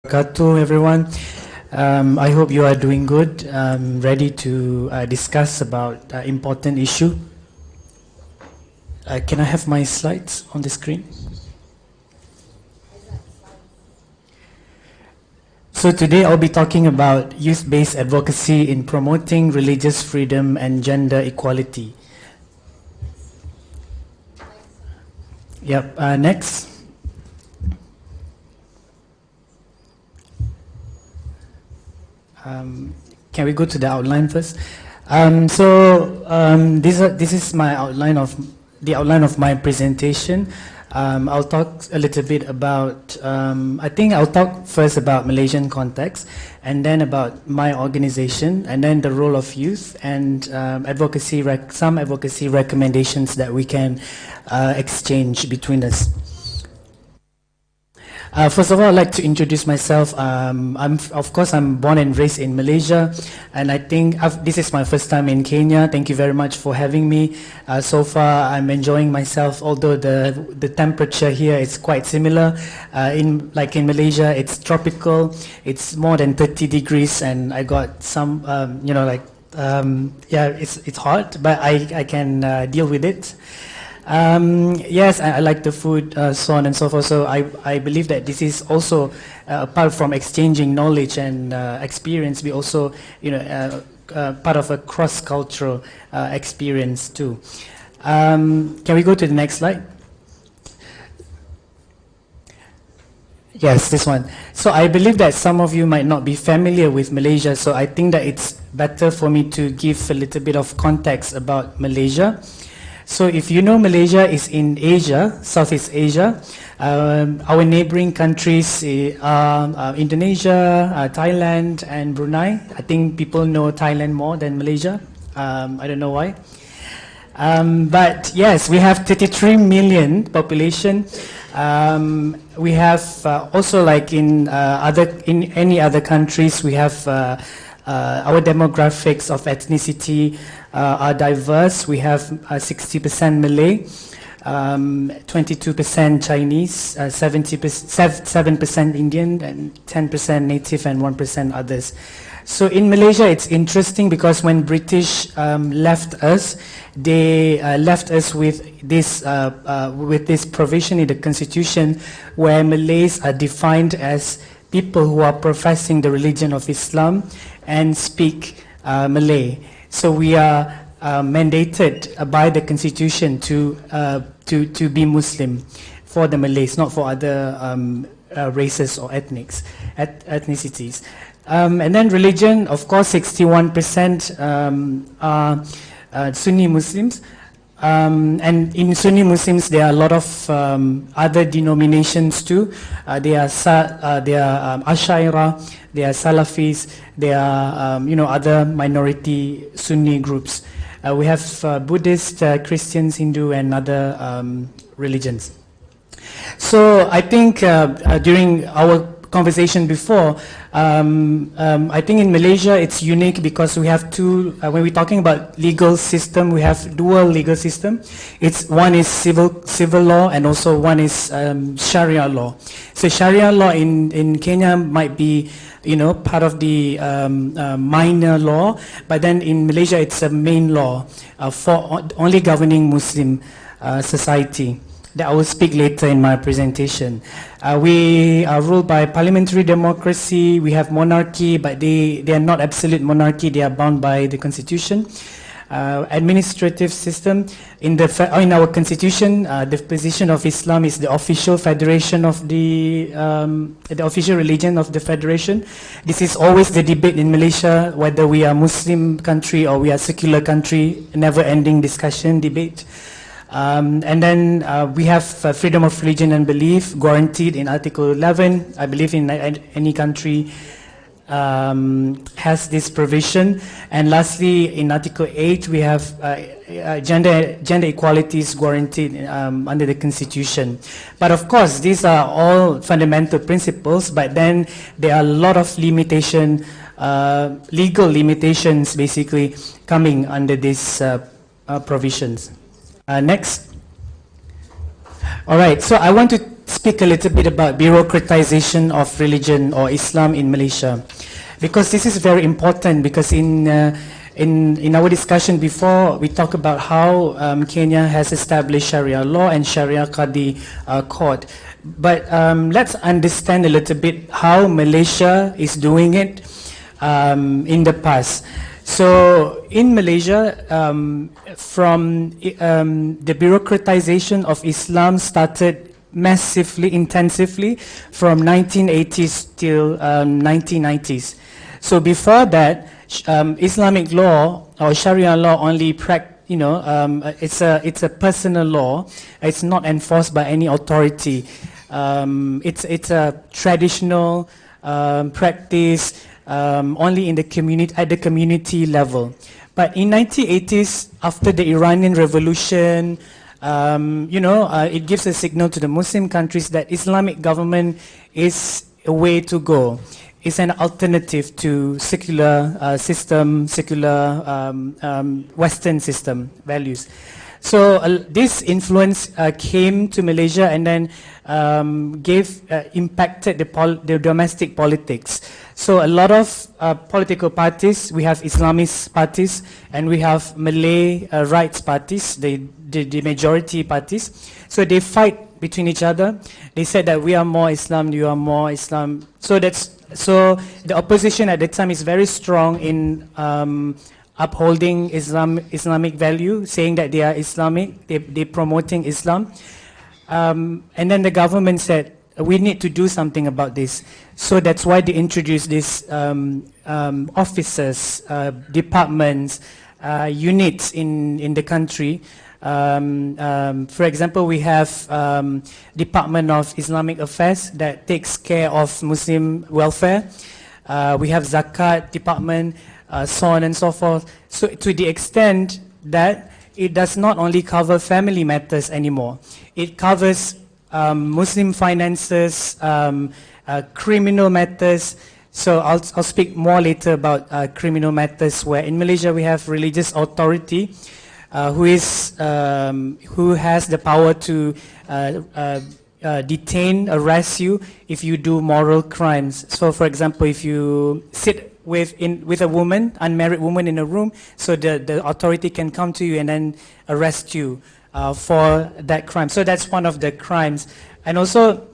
Wabarakatuh, everyone. I hope you are doing good. Ready to discuss about important issue. Can I have my slides on the screen? So today I'll be talking about youth-based advocacy in promoting religious freedom and gender equality. Yep. Next. Can we go to the outline first? This is my outline of my presentation. I'll talk a little bit about. I think I'll talk first about Malaysian context, and then about my organization, and then the role of youth and some advocacy recommendations that we can exchange between us. First of all, I'd like to introduce myself. Of course, I'm born and raised in Malaysia, and I think this is my first time in Kenya. Thank you very much for having me. So far, I'm enjoying myself, although the temperature here is quite similar. Like in Malaysia, it's tropical. It's more than 30 degrees, and I got some, it's hot, but I can deal with it. Yes, I like the food, so on and so forth. So I believe that this is also, apart from exchanging knowledge and experience, we also, part of a cross-cultural experience too. Can we go to the next slide? Yes, this one. So I believe that some of you might not be familiar with Malaysia, so I think that it's better for me to give a little bit of context about Malaysia. So if you know, Malaysia is in Asia, Southeast Asia. Our neighboring countries are Indonesia, Thailand, and Brunei. I think people know Thailand more than Malaysia. I don't know why. But yes, we have 33 million population. We have also, like in any other countries, we have our demographics of ethnicity are diverse. We have 60% Malay, 22% Chinese, 7% Indian, and 10% native, and 1% others. So in Malaysia, it's interesting because when British left us, they left us with this provision in the constitution where Malays are defined as people who are professing the religion of Islam and speak Malay. So we are mandated by the constitution to be Muslim for the Malays, not for other races or ethnicities. And then religion, of course, 61% are Sunni Muslims. And in Sunni Muslims, there are a lot of other denominations too. They are Ashaira, they are Salafis, they are other minority Sunni groups. We have Buddhist, Christians, Hindu, and other religions. So I think during our conversation before, I think in Malaysia it's unique because we have two, when we're talking about legal system, we have dual legal system. One is civil law, and also one is Sharia law. So Sharia law in Kenya might be part of the minor law, but then in Malaysia it's a main law for only governing Muslim society. That I will speak later in my presentation. We are ruled by parliamentary democracy. We have monarchy, but they are not absolute monarchy. They are bound by the constitution. Administrative system. In our constitution, the position of Islam is the official federation of the official religion of the federation. This is always the debate in Malaysia, whether we are Muslim country or we are secular country. Never-ending discussion, debate. And then we have freedom of religion and belief guaranteed in Article 11. I believe in any country has this provision. And lastly, in Article 8, we have gender equality is guaranteed under the Constitution. But of course, these are all fundamental principles, but then there are a lot of legal limitations basically coming under these provisions. Next. All right, so I want to speak speak a little bit about bureaucratization of religion or Islam in Malaysia, because this is very important. Because in our discussion before, we talk about how Kenya has established Sharia law and Sharia Qadi court. But let's understand a little bit how Malaysia is doing it in the past. So in Malaysia, from the bureaucratization of Islam started massively, intensively from 1980s till 1990s. So before that, Islamic law or Sharia law only it's a personal law. It's not enforced by any authority. It's a traditional practice only in the community, at the community level. But in 1980s, after the Iranian Revolution, it gives a signal to the Muslim countries that Islamic government is a way to go. It's an alternative to secular system, secular Western system values. So this influence came to Malaysia and then impacted the domestic politics. So a lot of political parties, we have Islamist parties and we have Malay rights parties, the majority parties. So they fight between each other. They said that we are more Islam, you are more Islam. So the opposition at the time is very strong in upholding Islamic value, saying that they are Islamic, they're promoting Islam. And then the government said, we need to do something about this. So that's why they introduced these offices, departments, units in the country. For example, we have Department of Islamic Affairs that takes care of Muslim welfare. We have Zakat Department, so on and so forth. So to the extent that it does not only cover family matters anymore, it covers Muslim finances, criminal matters. So I'll speak more later about criminal matters, where in Malaysia we have religious authority who has the power to detain, arrest you if you do moral crimes. So for example, if you sit with a woman, unmarried woman in a room, so the authority can come to you and then arrest you for that crime. So that's one of the crimes. And also,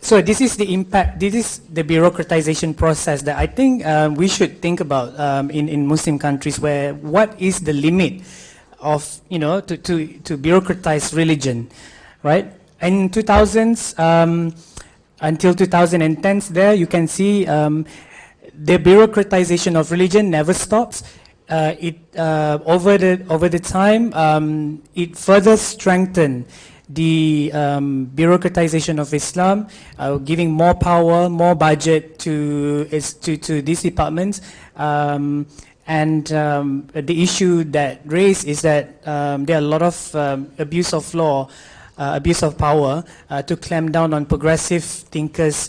so this is the impact, this is the bureaucratization process that I think we should think about in Muslim countries, where what is the limit of, to bureaucratize religion, right? In 2000s until 2010s, there you can see the bureaucratization of religion never stops. Over the time, it further strengthened the bureaucratization of Islam, giving more power, more budget to these departments. And the issue that raised is that there are a lot of abuse of law, abuse of power to clamp down on progressive thinkers,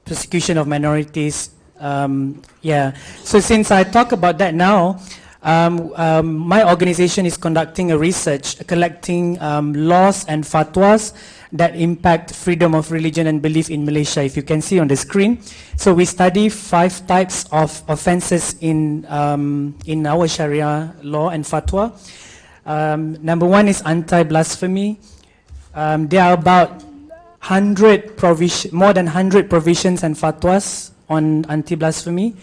persecution of minorities. So since I talk about that now, my organization is conducting a research, collecting laws and fatwas that impact freedom of religion and belief in Malaysia, if you can see on the screen. So we study 5 types of offenses in our Sharia law and fatwa. Number 1 is anti-blasphemy. There are about more than 100 provisions and fatwas on anti-blasphemy.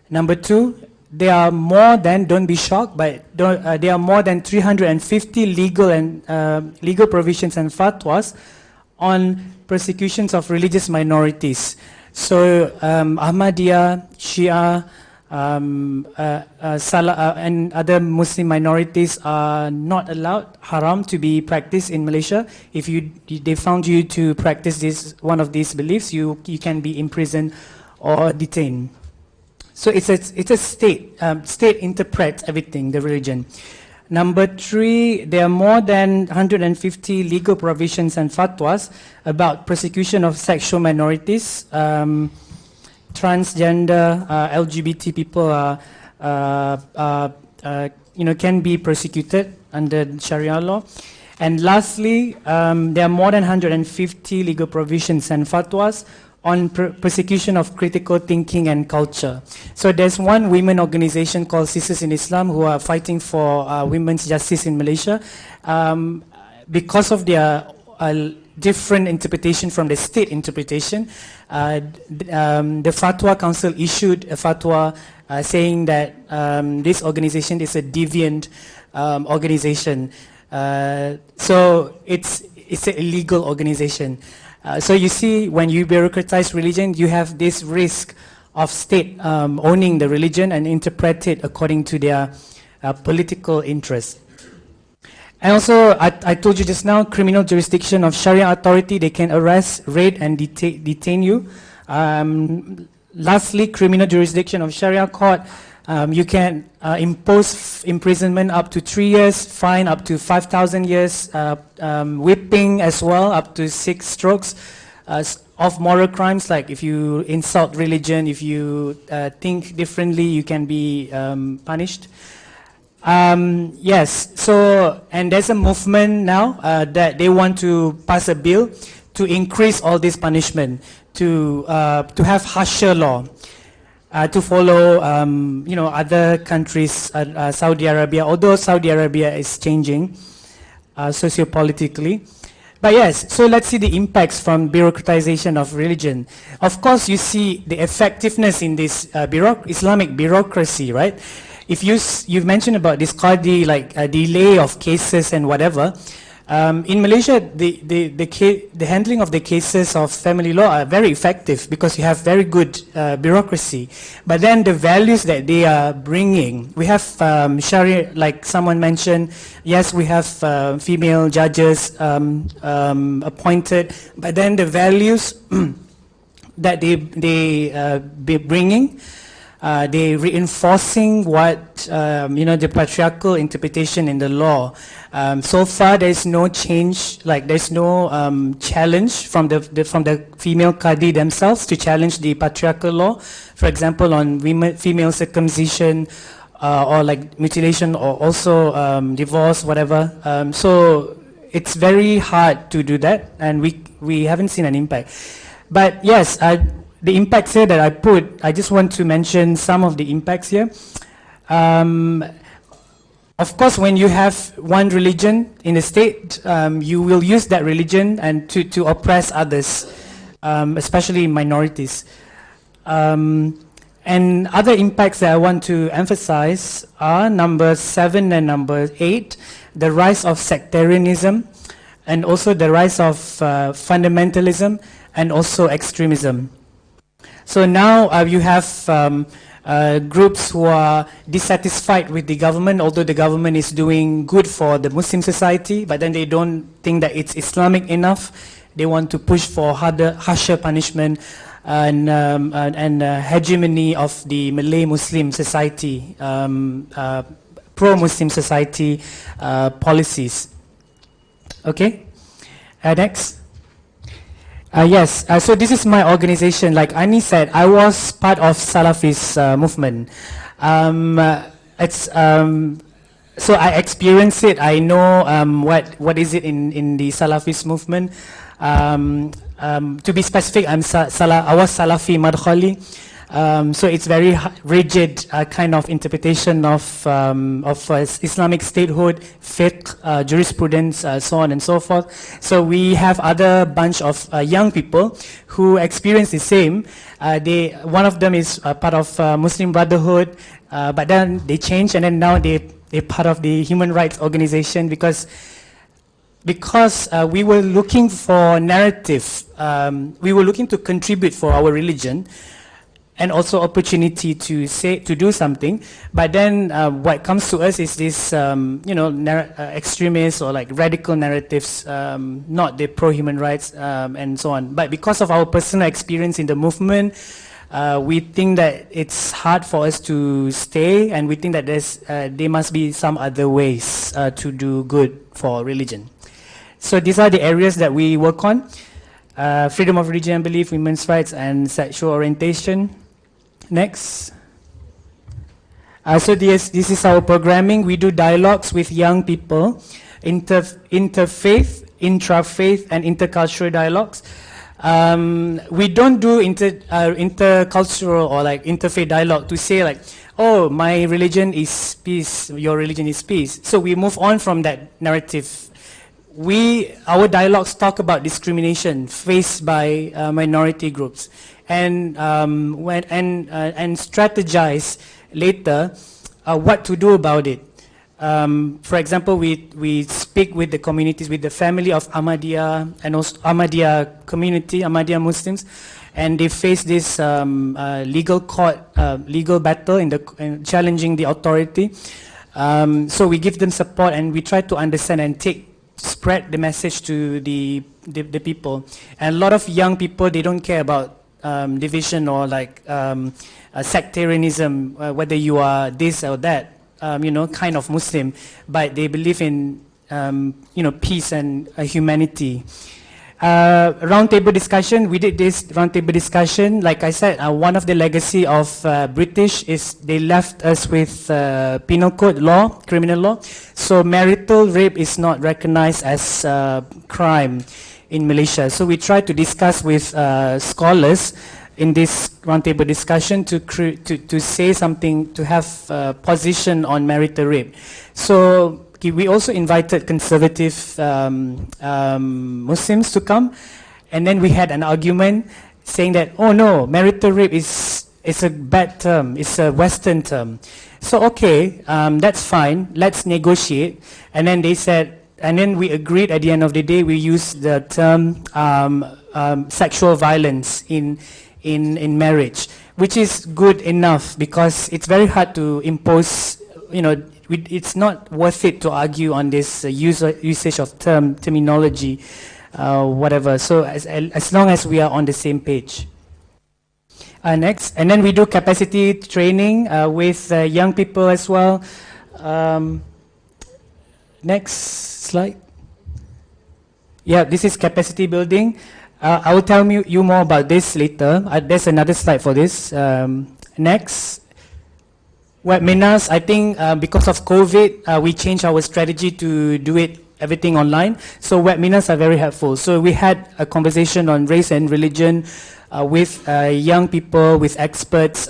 Number 2, there are more than, don't be shocked, but there are more than 350 legal provisions and fatwas on persecutions of religious minorities. So Ahmadiyya, Shia, and other Muslim minorities are not allowed, haram, to be practiced in Malaysia. If they found you to practice one of these beliefs, you can be imprisoned or detained. So it's a state. State interprets everything, the religion. Number 3, there are more than 150 legal provisions and fatwas about persecution of sexual minorities. Transgender, LGBT people can be persecuted under Sharia law. And lastly, there are more than 150 legal provisions and fatwas on persecution of critical thinking and culture. So there's one women organization called Sisters in Islam who are fighting for women's justice in Malaysia. Because of their different interpretation from the state interpretation, the Fatwa Council issued a fatwa saying that this organization is a deviant organization. So it's an illegal organization. So you see, when you bureaucratize religion, you have this risk of state owning the religion and interpret it according to their political interests. And also, I told you just now, criminal jurisdiction of Sharia authority, they can arrest, raid, and detain you. Lastly, criminal jurisdiction of Sharia court, you can impose imprisonment up to 3 years, fine up to 5,000 years, whipping as well up to 6 strokes of moral crimes, like if you insult religion, if you think differently, you can be punished. Yes, so, and there's a movement now that they want to pass a bill to increase all this punishment, to have harsher law, to follow, other countries, Saudi Arabia, although Saudi Arabia is changing sociopolitically. But yes, so let's see the impacts from bureaucratization of religion. Of course, you see the effectiveness in this Islamic bureaucracy, right? If you've mentioned about this qadi, like a delay of cases and whatever, in Malaysia, the handling of the cases of family law are very effective because you have very good bureaucracy. But then the values that they are bringing, we have Sharia, like someone mentioned, yes, we have female judges appointed, but then the values that they be bringing, they reinforcing what the patriarchal interpretation in the law. So far, there is no change. Like there's no challenge from the female qadi themselves to challenge the patriarchal law. For example, on female circumcision or like mutilation, or also divorce, whatever. So it's very hard to do that, and we haven't seen an impact. But yes, the impacts here that I just want to mention some of the impacts here. Of course, when you have one religion in the state, you will use that religion and to oppress others, especially minorities. And other impacts that I want to emphasize are number 7 and number 8, the rise of sectarianism, and also the rise of fundamentalism and also extremism. So now you have groups who are dissatisfied with the government, although the government is doing good for the Muslim society, but then they don't think that it's Islamic enough. They want to push for harsher punishment and hegemony of the Malay Muslim society, pro-Muslim society policies. Okay, next. Yes, so this is my organization. Like Ani said, I was part of Salafist movement. So I experienced it. I know what is it in the Salafist movement. To be specific, I was Salafi Madkhali. So it's very rigid kind of interpretation of Islamic statehood, fiqh, jurisprudence, so on and so forth. So we have other bunch of young people who experience the same. One of them is part of Muslim Brotherhood, but then they changed, and then now they're part of the human rights organization because we were looking for narrative. We were looking to contribute for our religion, and also opportunity to do something. But then what comes to us is this, extremist or like radical narratives, not the pro-human rights and so on. But because of our personal experience in the movement, we think that it's hard for us to stay, and we think that there must be some other ways to do good for religion. So these are the areas that we work on: freedom of religion and belief, women's rights, and sexual orientation. Next. So this is our programming. We do dialogues with young people. interfaith, intra-faith, and intercultural dialogues. We don't do intercultural or like interfaith dialogue to say like, oh, my religion is peace, your religion is peace. So we move on from that narrative. Our dialogues talk about discrimination faced by minority groups, and strategize later what to do about it. For example, we speak with the communities, with the family of Ahmadiyya and also Ahmadiyya community, Ahmadiyya Muslims, and they face this legal battle in challenging the authority. So we give them support, and we try to understand and spread the message to the people. And a lot of young people, they don't care about division or like sectarianism, whether you are this or that, kind of Muslim, but they believe in, peace and humanity. Roundtable discussion, we did this roundtable discussion. Like I said, one of the legacy of British is they left us with penal code law, criminal law. So marital rape is not recognized as crime in Malaysia. So we try to discuss with scholars in this roundtable discussion to say something, to have a position on marital rape. So we also invited conservative Muslims to come, and then we had an argument saying that, oh no, marital rape is a bad term, it's a Western term. So okay, that's fine, let's negotiate. And then they said, and then we agreed at the end of the day, we used the term sexual violence in marriage, which is good enough because it's very hard to impose, it's not worth it to argue on this usage of terminology, whatever. So as long as we are on the same page. Next, and then we do capacity training with young people as well. Next slide. Yeah, this is capacity building. I will tell you more about this later. There's another slide for this. Next. Webinars, I think because of COVID, we changed our strategy to do everything online. So webinars are very helpful. So we had a conversation on race and religion with young people, with experts,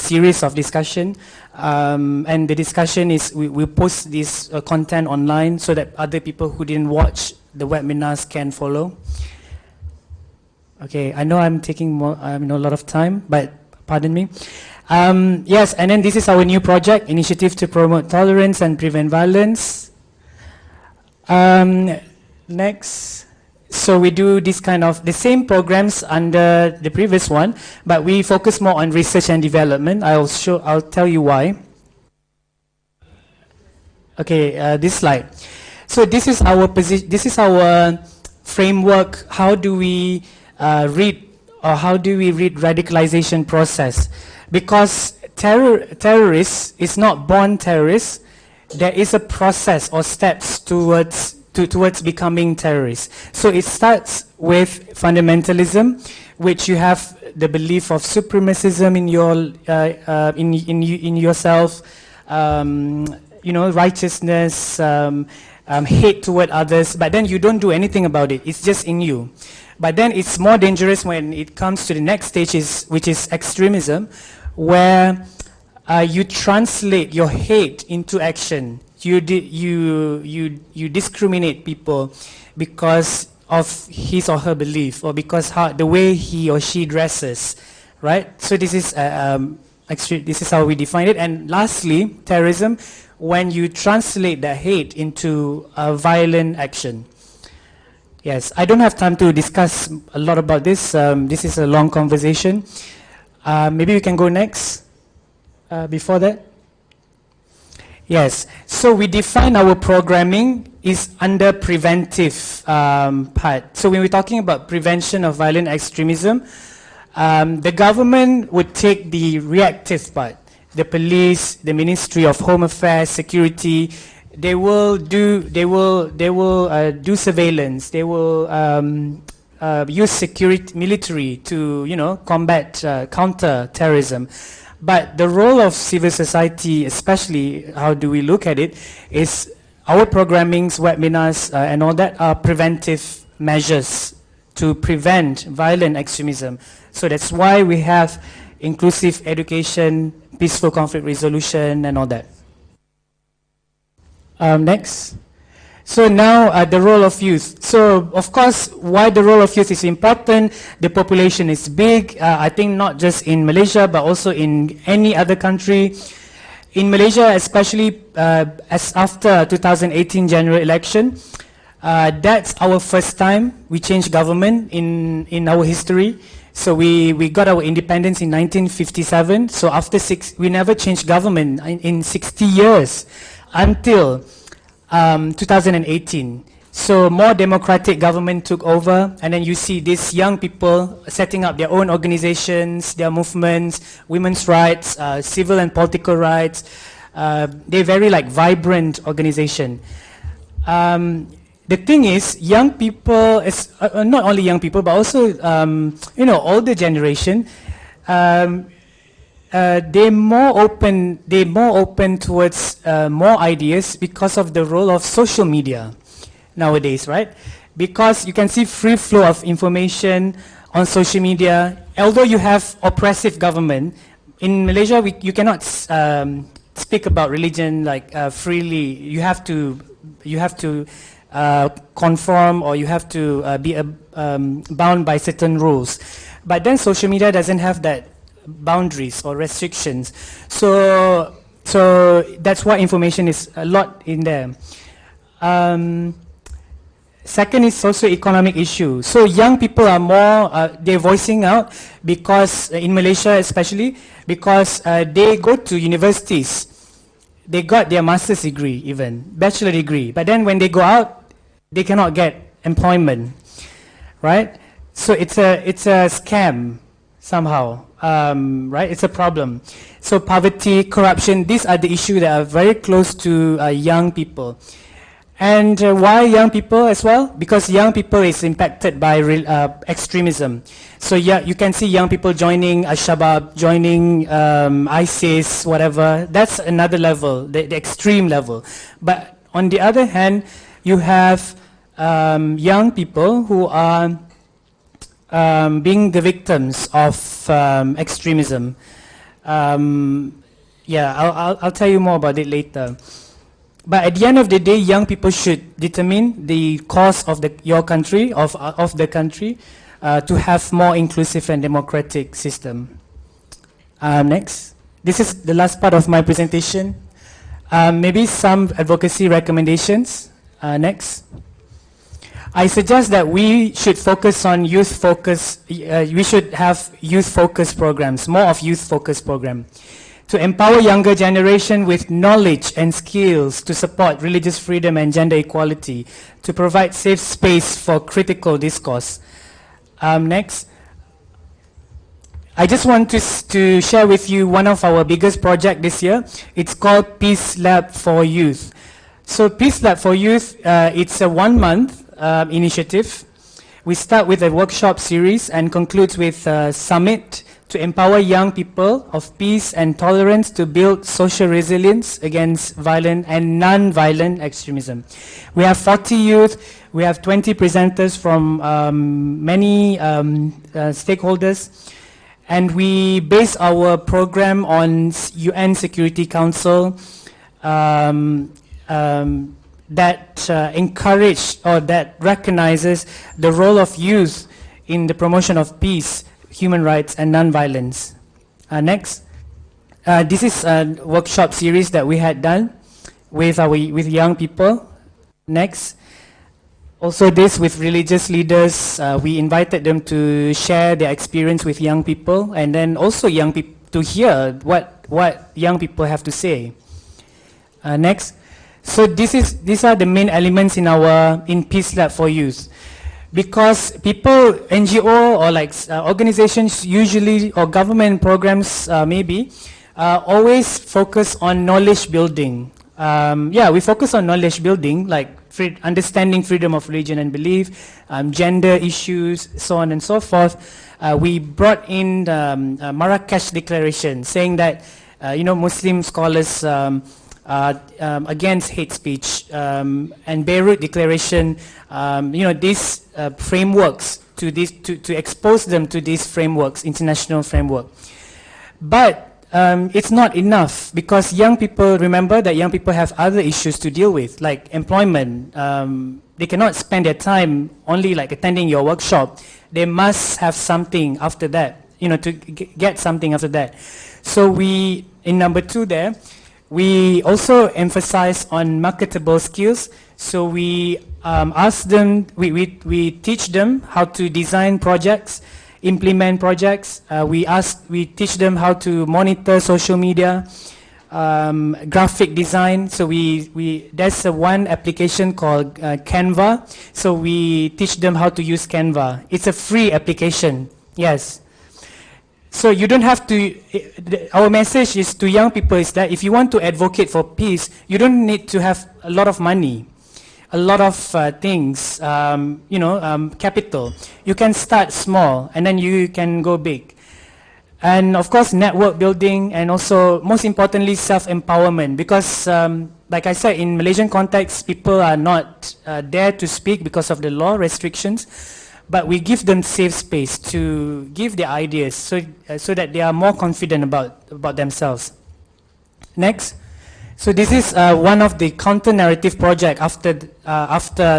series of discussion. And the discussion is, we post this content online so that other people who didn't watch the webinars can follow. Okay, I know I'm taking a lot of time, but pardon me. Yes, and then this is our new project, Initiative to Promote Tolerance and Prevent Violence. Next, so we do this kind of, the same programs under the previous one, but we focus more on research and development. I'll tell you why. Okay, this slide. So this is our position, this is our framework. How do we read radicalization process? Because terrorists is not born terrorists. There is a process or steps towards becoming terrorists. So it starts with fundamentalism, which you have the belief of supremacism in yourself, righteousness, hate toward others, but then you don't do anything about it. It's just in you. But then it's more dangerous when it comes to the next stage, which is extremism, where you translate your hate into action. You discriminate people because of his or her belief, or because the way he or she dresses, right? So this is this is how we define it. And lastly, terrorism, when you translate the hate into a violent action. Yes, I don't have time to discuss a lot about this. This is a long conversation. Maybe we can go next. Before that. Yes, so we define our programming is under preventive part. So when we're talking about prevention of violent extremism, the government would take the reactive part. The police, the Ministry of Home Affairs, Security, they will do surveillance. They will use security, military to combat, counter terrorism. But the role of civil society, especially how do we look at it, is our programmings, webinars, and all that are preventive measures to prevent violent extremism. So that's why we have inclusive education, peaceful conflict resolution, and all that. Next. So now the role of youth. So of course, why the role of youth is important, the population is big, I think not just in Malaysia, but also in any other country. In Malaysia, especially as after 2018 general election, that's our first time we changed government in our history. So we got our independence in 1957. So after we never changed government in 60 years until 2018. So more democratic government took over, and then you see these young people setting up their own organizations, their movements, women's rights, civil and political rights. They're very like vibrant organization. The thing is, young people, not only young people, but also older generation. They're more open towards more ideas because of the role of social media nowadays, right? Because you can see free flow of information on social media. Although you have oppressive government, in Malaysia you cannot speak about religion like freely. You have to conform, or you have to be bound by certain rules. But then social media doesn't have that boundaries or restrictions. So that's why information is a lot in there. Second is socio-economic issue. So young people are more, they're voicing out because in Malaysia especially, because they go to universities. They got their master's degree, even bachelor degree. But then when they go out, they cannot get employment, right? So it's a scam somehow, right? It's a problem. So poverty, corruption, these are the issues that are very close to young people. And why young people as well? Because young people is impacted by extremism. So yeah, you can see young people joining Al-Shabaab, joining ISIS, whatever. That's another level, the extreme level. But on the other hand, you have young people who are being the victims of extremism. Yeah, I'll tell you more about it later. But at the end of the day, young people should determine the cause of your country, of the country, to have more inclusive and democratic system. Next. This is the last part of my presentation. Maybe some advocacy recommendations. Next. I suggest that we should focus on youth focus. We should have youth focused programs, more of youth focused program, to empower younger generation with knowledge and skills to support religious freedom and gender equality, to provide safe space for critical discourse. Next. I just want to share with you one of our biggest projects this year. It's called Peace Lab for Youth. So Peace Lab for Youth, it's a 1-month initiative. We start with a workshop series and concludes with a summit to empower young people of peace and tolerance to build social resilience against violent and non-violent extremism. We have 40 youth, we have 20 presenters from many stakeholders, and we base our program on UN Security Council that encourage or that recognizes the role of youth in the promotion of peace, human rights, and non-violence. Next. This is a workshop series that we had done with young people. Next. Also this with religious leaders. We invited them to share their experience with young people, and then also young people to hear what young people have to say. Next. So these are the main elements in Peace Lab for Youth. Because people, NGO or like organizations usually, or government programs maybe, always focus on knowledge building. Yeah, we focus on knowledge building, like understanding freedom of religion and belief, gender issues, so on and so forth. We brought in the Marrakesh Declaration saying that, Muslim scholars against hate speech, and Beirut Declaration, these frameworks to expose them to these frameworks, international framework. But it's not enough, because young people, remember that young people have other issues to deal with, like employment. They cannot spend their time only like attending your workshop. They must have something after that, to get something after that. So we, in number 2 there, we also emphasize on marketable skills. So we ask them, we teach them how to design projects, implement projects. We teach them how to monitor social media, graphic design. So there's one application called Canva. So we teach them how to use Canva. It's a free application. Yes. So you don't have to, our message is to young people is that if you want to advocate for peace, you don't need to have a lot of money, a lot of things, capital. You can start small and then you can go big. And of course, network building, and also, most importantly, self-empowerment. Because, like I said, in Malaysian context, people are not dare to speak because of the law restrictions. But we give them safe space to give their ideas, so that they are more confident about themselves. Next. So this is one of the counter-narrative project after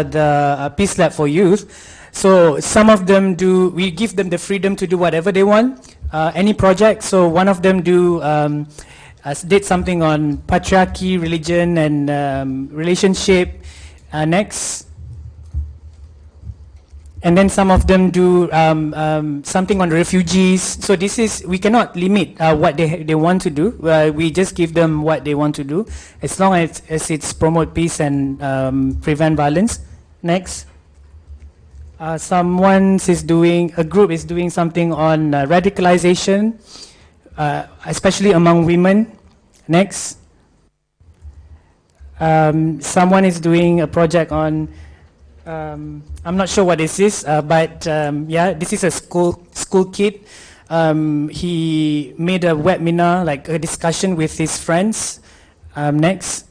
the Peace Lab for Youth. So some of them we give them the freedom to do whatever they want, any project. So one of them did something on patriarchy, religion, and relationship. Next. And then some of them do something on refugees. So this is, we cannot limit what they want to do. We just give them what they want to do, as long as it's promote peace and prevent violence. Next. A group is doing something on radicalization, especially among women. Next. Someone is doing a project on, I'm not sure what this is, but this is a school kid. He made a webinar, like a discussion with his friends. Next.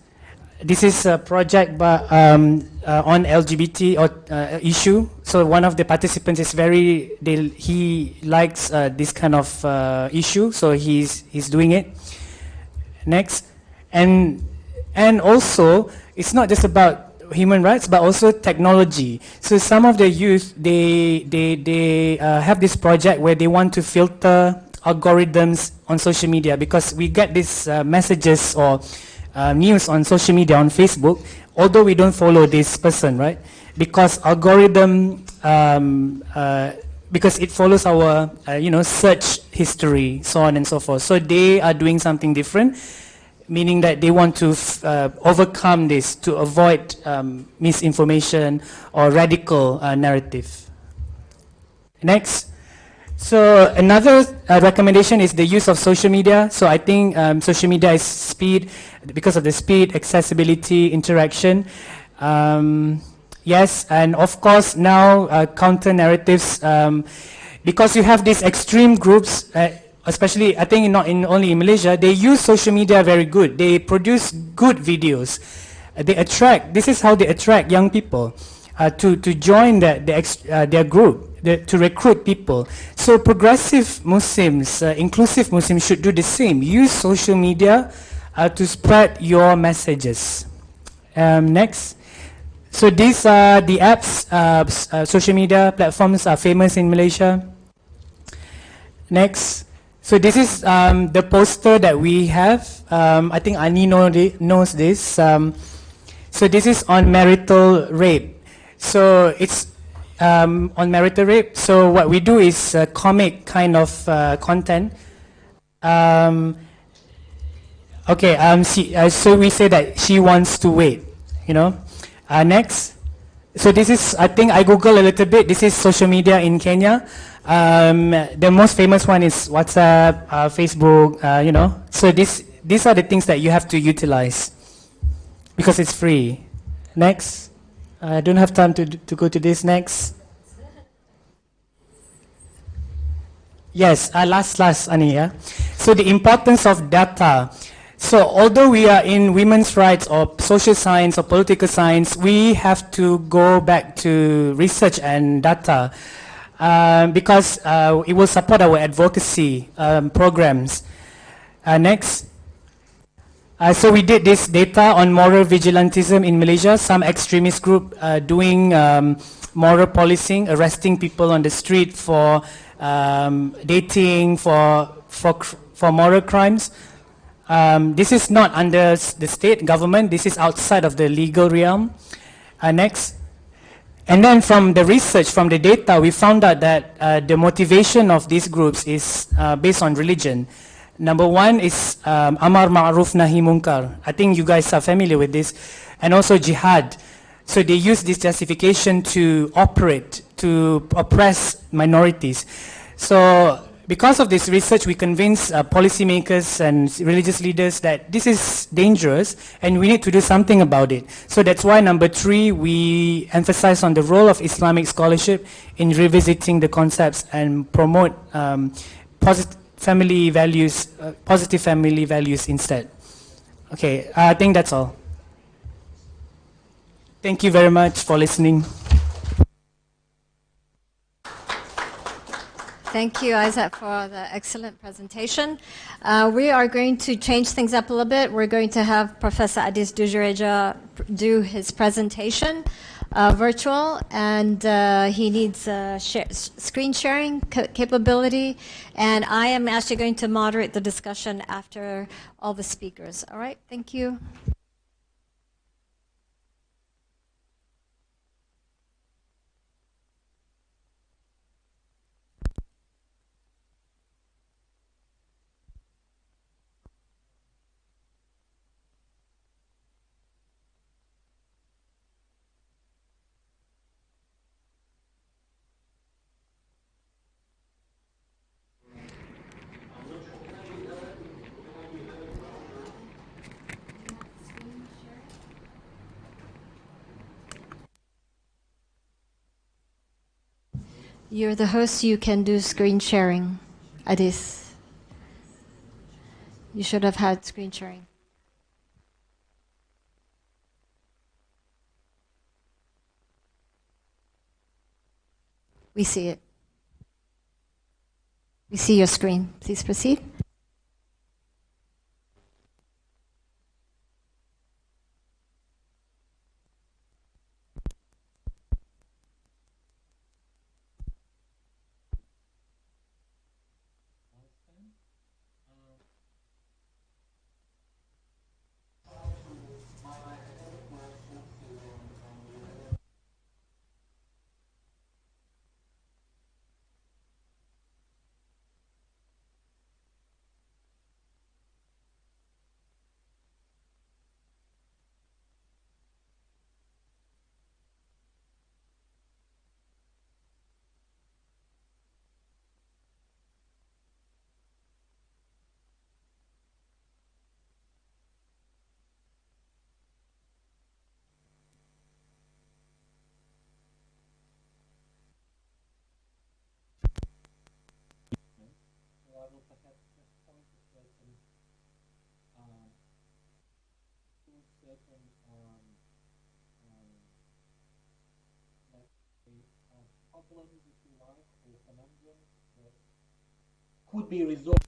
This is a project on LGBT issue. So one of the participants is he likes this kind of issue, so he's doing it. Next. And also, it's not just about human rights, but also technology. So some of the youth, they have this project where they want to filter algorithms on social media, because we get these messages or news on social media, on Facebook, although we don't follow this person, right? Because algorithm, because it follows our, search history, so on and so forth. So they are doing something different, meaning that they want to overcome this to avoid misinformation or radical narrative. Next. So another recommendation is the use of social media. So I think social media is speed, because of the speed, accessibility, interaction. Yes, and of course now counter narratives, because you have these extreme groups, especially, I think not only in Malaysia, they use social media very good. They produce good videos. This is how they attract young people to join their group, to recruit people. So progressive Muslims, inclusive Muslims should do the same. Use social media to spread your messages. Next. So these are the apps, social media platforms are famous in Malaysia. Next. So this is the poster that we have. I think Ani knows this. So this is on marital rape. So it's on marital rape. So what we do is comic kind of content. So we say that she wants to wait, Next. So this is, I think I Google a little bit. This is social media in Kenya. The most famous one is WhatsApp, Facebook, So these are the things that you have to utilize because it's free. Next. I don't have time to go to this. Next. Yes, last, Ani, yeah? So the importance of data. So although we are in women's rights or social science or political science, we have to go back to research and data because it will support our advocacy programs. Next. So we did this data on moral vigilantism in Malaysia. Some extremist group doing moral policing, arresting people on the street for dating, for moral crimes. This is not under the state government. This is outside of the legal realm. Next. And then from the research, from the data, we found out that the motivation of these groups is based on religion. Number one is Amar Ma'ruf Nahi Munkar. I think you guys are familiar with this. And also jihad. So they use this justification to operate, to oppress minorities. So because of this research, we convince policymakers and religious leaders that this is dangerous and we need to do something about it. So that's why number 3, we emphasize on the role of Islamic scholarship in revisiting the concepts and promote positive family values instead. Okay, I think that's all. Thank you very much for listening. Thank you, Isaac, for the excellent presentation. We are going to change things up a little bit. We're going to have Professor Adis Dujureja do his presentation virtual, and he needs screen sharing capability. And I am actually going to moderate the discussion after all the speakers. All right, thank you. You're the host, you can do screen sharing, Adis. You should have had screen sharing. We see it. We see your screen. Please proceed. Could be resolved.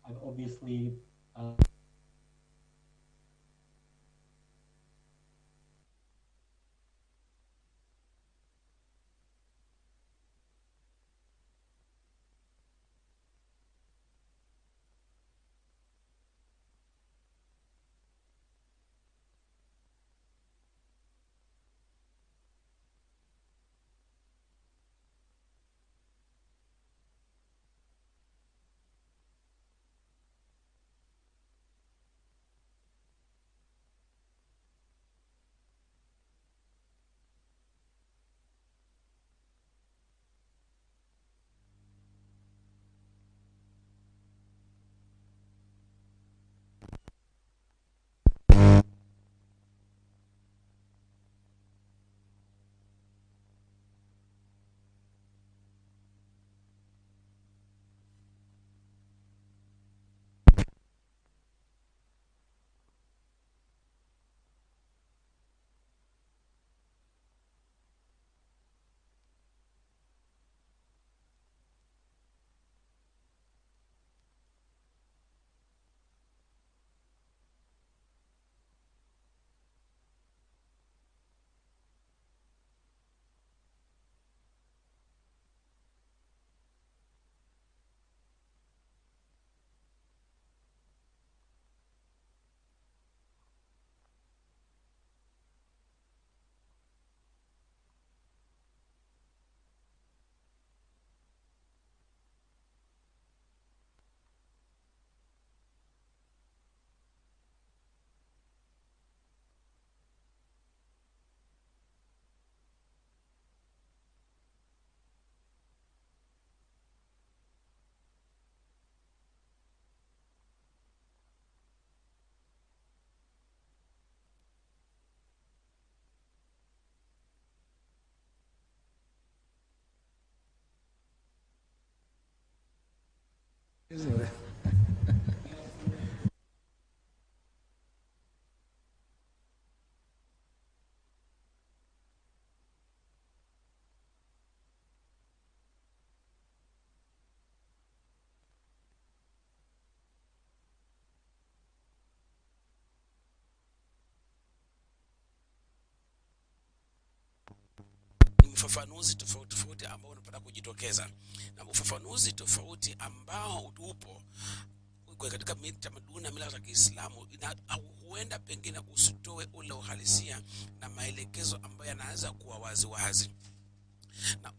And obviously, Ufafanuzi tofauti ambao unapata kujitokeza, na ufafanuzi tofauti ambao upo kwa katika tamaduni na mila za Kiislamu huenda pengine usitoe ule uhalisia na maelekezo ambayo yanaweza kuwa wazi wazi, na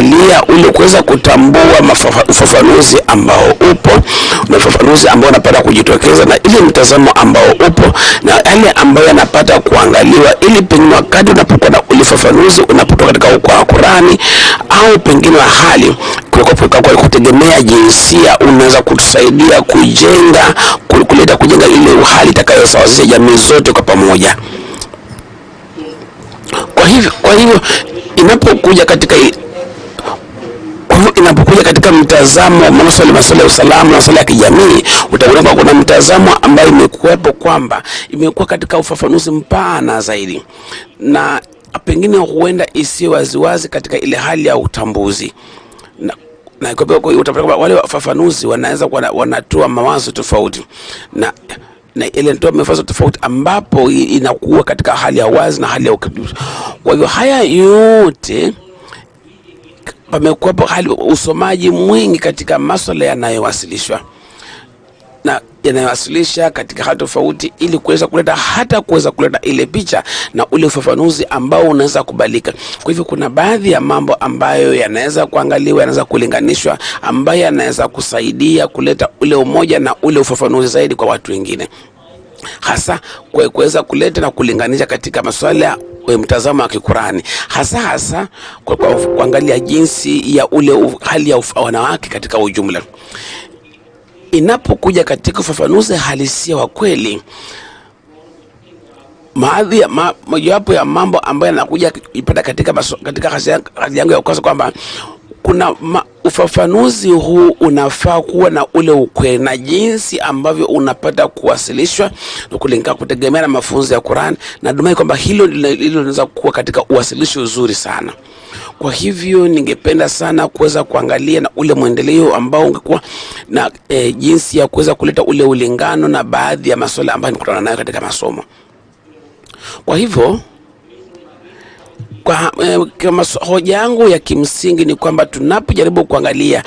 angalia ule kuweza kutambua ufafanuzi ambao upo na ufafanuzi ambao unapata kujitokeza na ile mtazamo ambao upo na yale ambayo yanapata kuangaliwa, ili pengine wakati unapokuwa na ule ufafanuzi unapotoka katika Qur'ani au pengine hali kwa kutegemea jinsia, unaweza kutusaidia kujenga ile hali itakayosawazisha jamii zote kwa pamoja. Kwa hivyo inapokuja katika mtazamo wa masuala ya usalama na masuala ya kijamii, utaona kuna mtazamo ambayo imekuwepo kwamba imekuwa katika ufafanuzi mpana zaidi, na pengine huenda isiyo waziwazi katika ile hali ya utambuzi, na kwa hiyo utapata wale wafafanuzi wanaweza wanatoa mawazo tofauti na ile ndio mawazo tofauti ambapo inakuwa katika hali ya wazi na hali ya ukabili. Kwa hivyo haya yote pamekuwa hali usomaji mwingi katika masuala yanayowasilishwa na yanayowasilisha katika hali tofauti, ili kuweza kuleta ile picha na ule ufafanuzi ambao unaweza kubalika. Kwa hivyo kuna baadhi ya mambo ambayo yanaweza kuangaliwa, yanaweza kulinganishwa, ambayo yanaweza kusaidia kuleta ule umoja na ule ufafanuzi zaidi kwa watu wengine, hasa kuweza kuleta na kulinganisha katika masuala ya mtazamo wa Kikurani, hasa kwa kuangalia jinsi ya ule hali ya wanawake katika ujumla. Inapokuja katika ufafanuzi halisia wa kweli, mojawapo ya mambo ambayo yanakuja ipata katika kazi yangu ya kwanza kwamba kuna ufafanuzi huu unafaa kuwa na ule ukweli na jinsi ambavyo unapata kuwasilishwa na kulingana kutegemea na mafunzo ya Qur'an, na natumai kwamba hilo linaweza kuwa katika uwasilisho uzuri sana. Kwa hivyo ningependa sana kuweza kuangalia na ule mwendeleo ambao ungekuwa na jinsi ya kuweza kuleta ule ulingano na baadhi ya masuala ambayo nikutana nayo katika masomo. Kwa hivyo kama hoja yangu ya kimsingi ni kwamba tunapojaribu kuangalia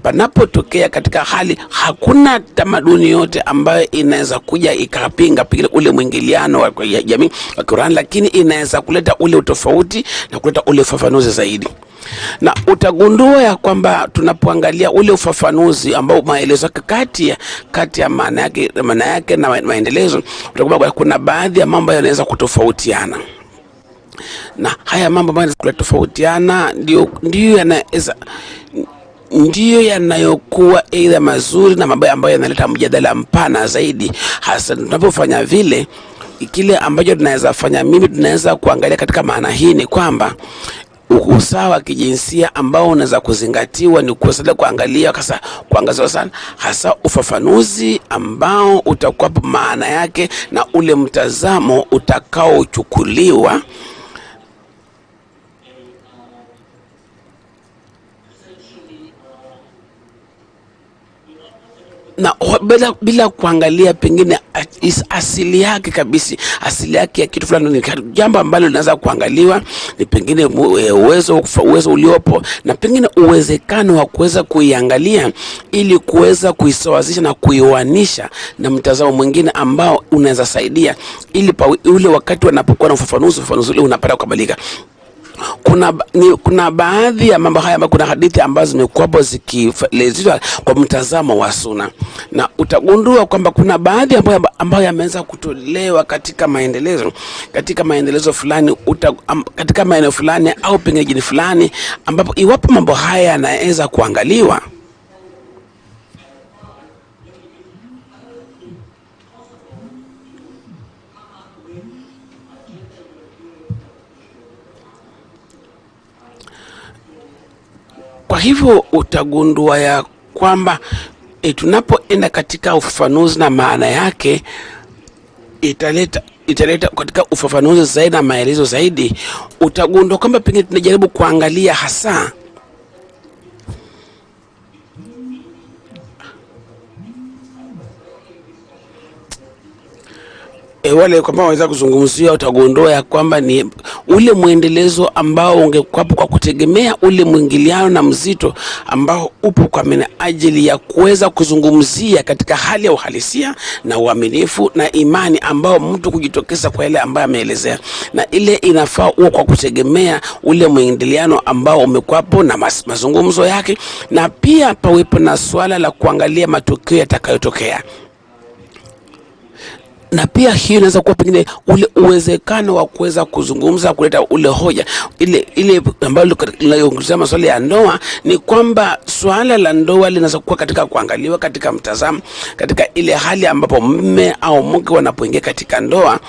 panapotokea katika hali, hakuna tamaduni yote ambayo inaweza kuja ikapinga ule mwingiliano wa jamii wa Qur'an, lakini inaweza kuleta ule utofauti na kuleta ule ufafanuzi zaidi. Na utagundua ya kwamba tunapoangalia ule ufafanuzi ambao maelezo kati ya maana yake na maendelezo, utakumbuka kuna baadhi ya mambo yanaweza kutofautiana, na haya mambo ambayo yanatofautiana ndio yanayokuwa aidha mazuri na mabaya ambayo yanaleta mjadala mpana zaidi. Hasa tunapofanya vile, kile ambacho tunaweza fanya tunaweza kuangalia katika maana hii ni kwamba usawa wa kijinsia ambao unaweza kuzingatiwa ni kuangaziwa sana, hasa ufafanuzi ambao utakuwa maana yake na ule mtazamo utakaochukuliwa na bila kuangalia pengine asili yake kabisa, asili yake ya kitu fulani. Ni jambo ambalo linaweza kuangaliwa ni pengine uwezo uliopo na pengine uwezekano wa kuweza kuiangalia ili kuweza kuisawazisha na kuioanisha na mtazamo mwingine ambao unaweza saidia ili ule wakati wanapokuwa na ufafanuzi ule unapata kukubalika. kuna baadhi ya mambo haya, kuna hadithi ambazo zimekuwa zikielezwa kwa mtazamo wa Sunna, na utagundua kwamba kuna baadhi ambayo yameanza kutolewa katika maendelezo fulani, katika maeneo fulani au pengine jini fulani, ambapo iwapo mambo haya yanaweza kuangaliwa, kwa hivyo utagundua ya kwamba tunapoenda katika ufafanuzi na maana yake, italeta katika ufafanuzi zaidi na maelezo zaidi, utagundua kwamba pengine tunajaribu kuangalia hasa wale kwamba waweza kuzungumzia, utagundua ya kwamba ni ule muendelezo ambao ungekwapo kwa kutegemea ule mwingiliano na mzito ambao upo kwa ajili ya kuweza kuzungumzia katika hali ya uhalisia na uaminifu na imani ambao mtu kujitokeza kwa ile ambayo ameelezea, na ile inafaa uwe kwa kutegemea ule mwingiliano ambao umekwapo na mazungumzo yake, na pia pawepo na swala la kuangalia matokeo yatakayotokea. Na pia hiyo inaweza kuwa pengine ule uwezekano wa kuweza kuzungumza, kuleta ule hoja ile ambayo linazungumzia masuala ya ndoa, ni kwamba swala la ndoa linaweza kuwa katika kuangaliwa katika mtazamo, katika ile hali ambapo mume au mke wanapoingia katika ndoa,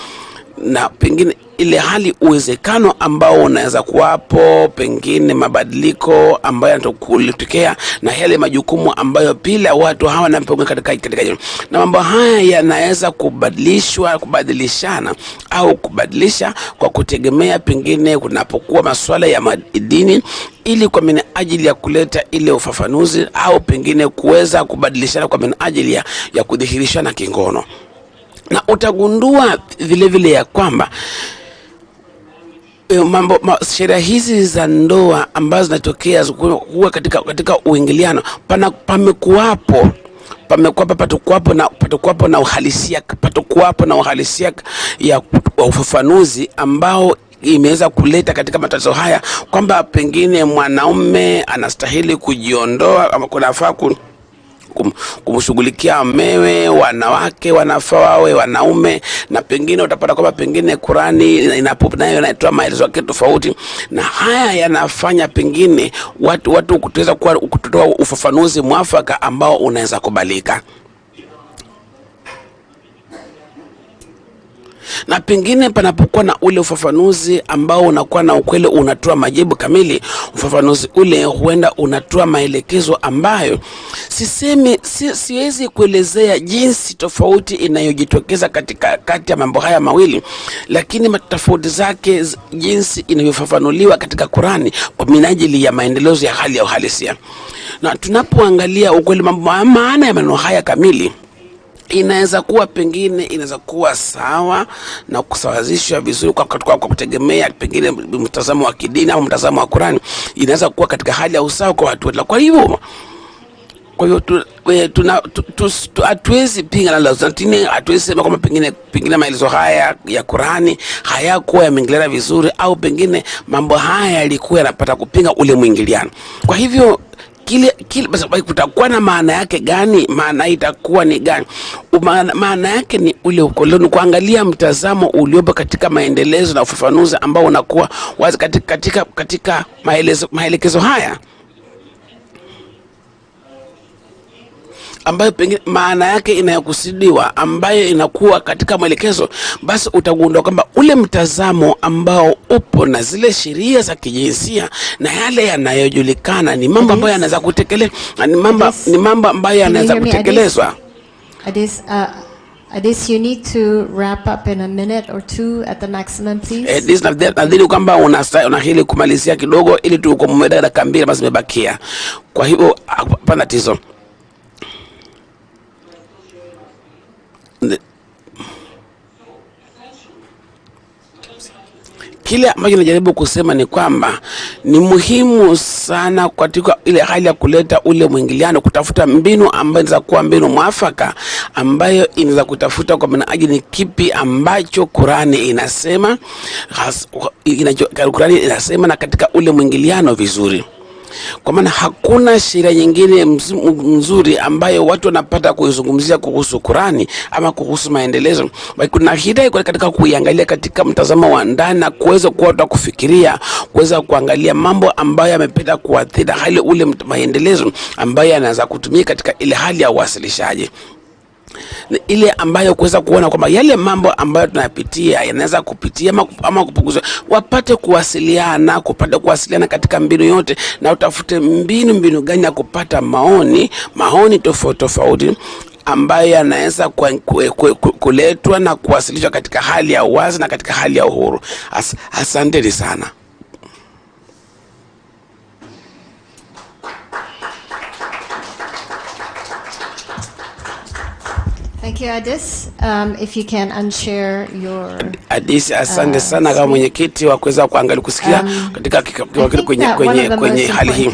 na pengine ile hali uwezekano ambao unaweza kuwapo, pengine mabadiliko ambayo yanatokea, na yale majukumu ambayo pila watu hawa wanapoingia katika jamii, na mambo haya yanaweza kubadilishana au kubadilisha kwa kutegemea pengine kunapokuwa masuala ya madini, ili kwa minajili ya kuleta ile ufafanuzi au pengine kuweza kubadilishana kwa minajili ya kudhihirishana kingono. Na utagundua vile vile ya kwamba sheria hizi za ndoa ambazo zinatokea huwa katika uingiliano, patakuwapo na uhalisia ya ufafanuzi ambao imeweza kuleta katika matatizo haya, kwamba pengine mwanaume anastahili kujiondoa ama kunafaa kumshughulikia mewe, wanawake wanafaa wawe wanaume, na pengine utapata kwamba pengine Qurani nayo inatoa maelezo yake tofauti, na haya yanafanya pengine watu kutaweza kutoa ufafanuzi mwafaka ambao unaweza kubalika. Na pengine panapokuwa na ule ufafanuzi ambao unakuwa na ukweli, unatoa majibu kamili, ufafanuzi ule huenda unatoa maelekezo ambayo siwezi kuelezea jinsi tofauti inayojitokeza kati ya mambo haya mawili, lakini tofauti zake jinsi inavyofafanuliwa katika Qurani kwa minajili ya maendelezo ya hali ya uhalisia. Na tunapoangalia ukweli maana ya maneno haya kamili, inaweza kuwa pengine inaweza kuwa sawa na kusawazishwa vizuri kwa kutegemea pengine mtazamo wa kidini au mtazamo wa Qurani, inaweza kuwa katika hali ya usawa kwa watu wote. Kwa hivyo hatuwezi pinga na lazima, hatuwezi sema kwamba pengine maelezo haya ya Qurani hayakuwa yameingiliana vizuri, au pengine mambo haya yalikuwa yanapata kupinga ule mwingiliano. Kwa hivyo basi kutakuwa na maana yake gani? Maana itakuwa ni gani? Maana yake ni ule ukoloni, kuangalia mtazamo uliopo katika maendelezo na ufafanuzi ambao unakuwa wazi katika maelekezo haya, ambayo pengine maana yake inayokusudiwa ambayo inakuwa katika mwelekezo. Basi utagundua kwamba ule mtazamo ambao upo na zile sheria za kijinsia na yale yanayojulikana ni mambo ambayo yanaweza kutekelezwa, ni mambo ambayo yanaweza kutekelezwa. Adis, you need to wrap up in a minute or two at the maximum, please. Adis, nadhani kwamba unahili kumalizia kidogo ili tukomweda dakika 2 basi zimebakia. Kwa hivyo hapana tatizo. Kile ambacho najaribu kusema ni kwamba ni muhimu sana katika ile hali ya kuleta ule mwingiliano, kutafuta mbinu ambayo inaweza kuwa mbinu mwafaka, ambayo inaweza kutafuta kwa minajili ni kipi ambacho Qurani inasema, Qurani inasema na katika ule mwingiliano vizuri. Kwa maana hakuna sheria nyingine nzuri ambayo watu wanapata kuizungumzia kuhusu Qurani ama kuhusu maendelezo, bali kuna hitaji katika kuiangalia katika mtazamo wa ndani na kuweza kuwa kufikiria, kuweza kuangalia mambo ambayo yamepita kuathiri hali ule maendelezo ambayo yanaweza kutumika katika ile hali ya uwasilishaji, ile ambayo kuweza kuona kwamba yale mambo ambayo tunayapitia yanaweza kupitia ama kupunguzwa, wapate kuwasiliana, kupata kuwasiliana katika mbinu yote, na utafute mbinu gani ya kupata maoni tofauti ambayo yanaweza kuletwa na kuwasilishwa katika hali ya uwazi na katika hali ya uhuru. Asanteni sana. Thank you, Adis. If you can unshare your Adis, asante sana kama mwenyekiti wa kuweza kuangalia kusikia katika kwenye hali hii.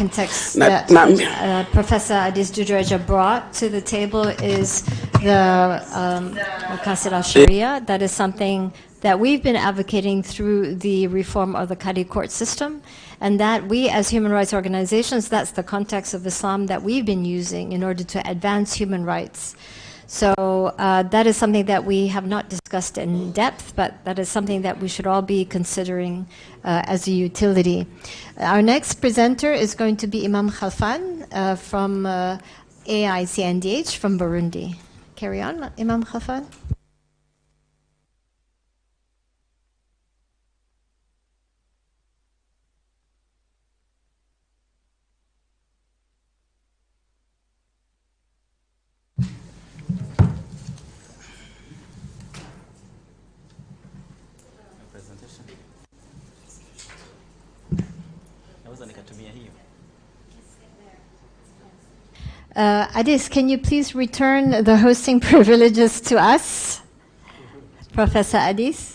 Professor Adis Dujareja brought to the table is the Maqasid al-Sharia. That is something that we've been advocating through the reform of the Qadi court system, and that we as human rights organizations, that's the context of Islam that we've been using in order to advance human rights. So that is something that we have not discussed in depth, but that is something that we should all be considering as a utility. Our next presenter is going to be Imam Khalfan from AICNDH from Burundi. Carry on, Imam Khalfan. Adis, can you please return the hosting privileges to us? Professor Adis?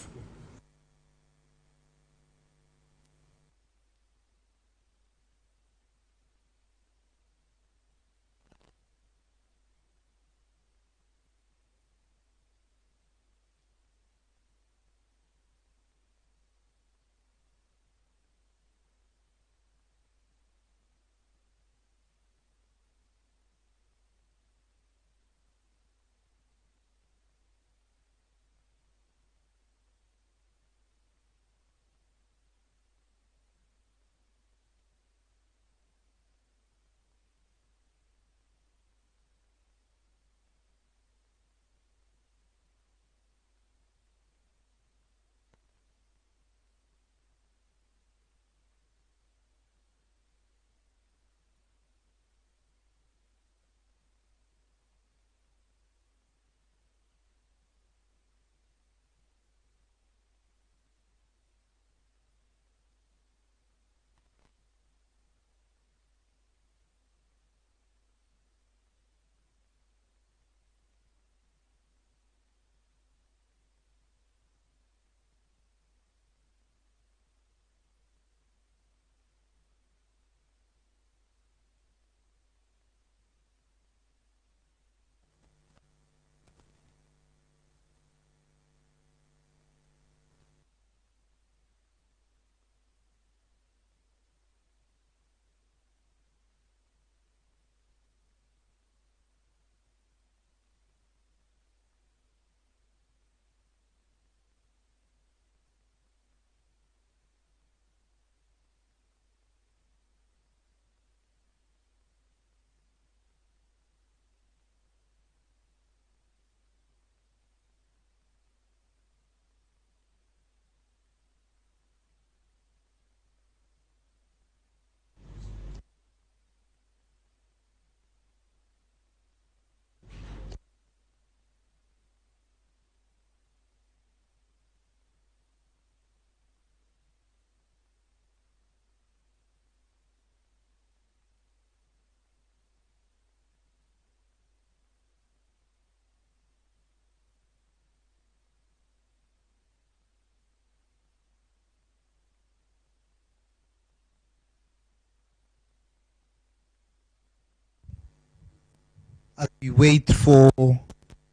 as we wait for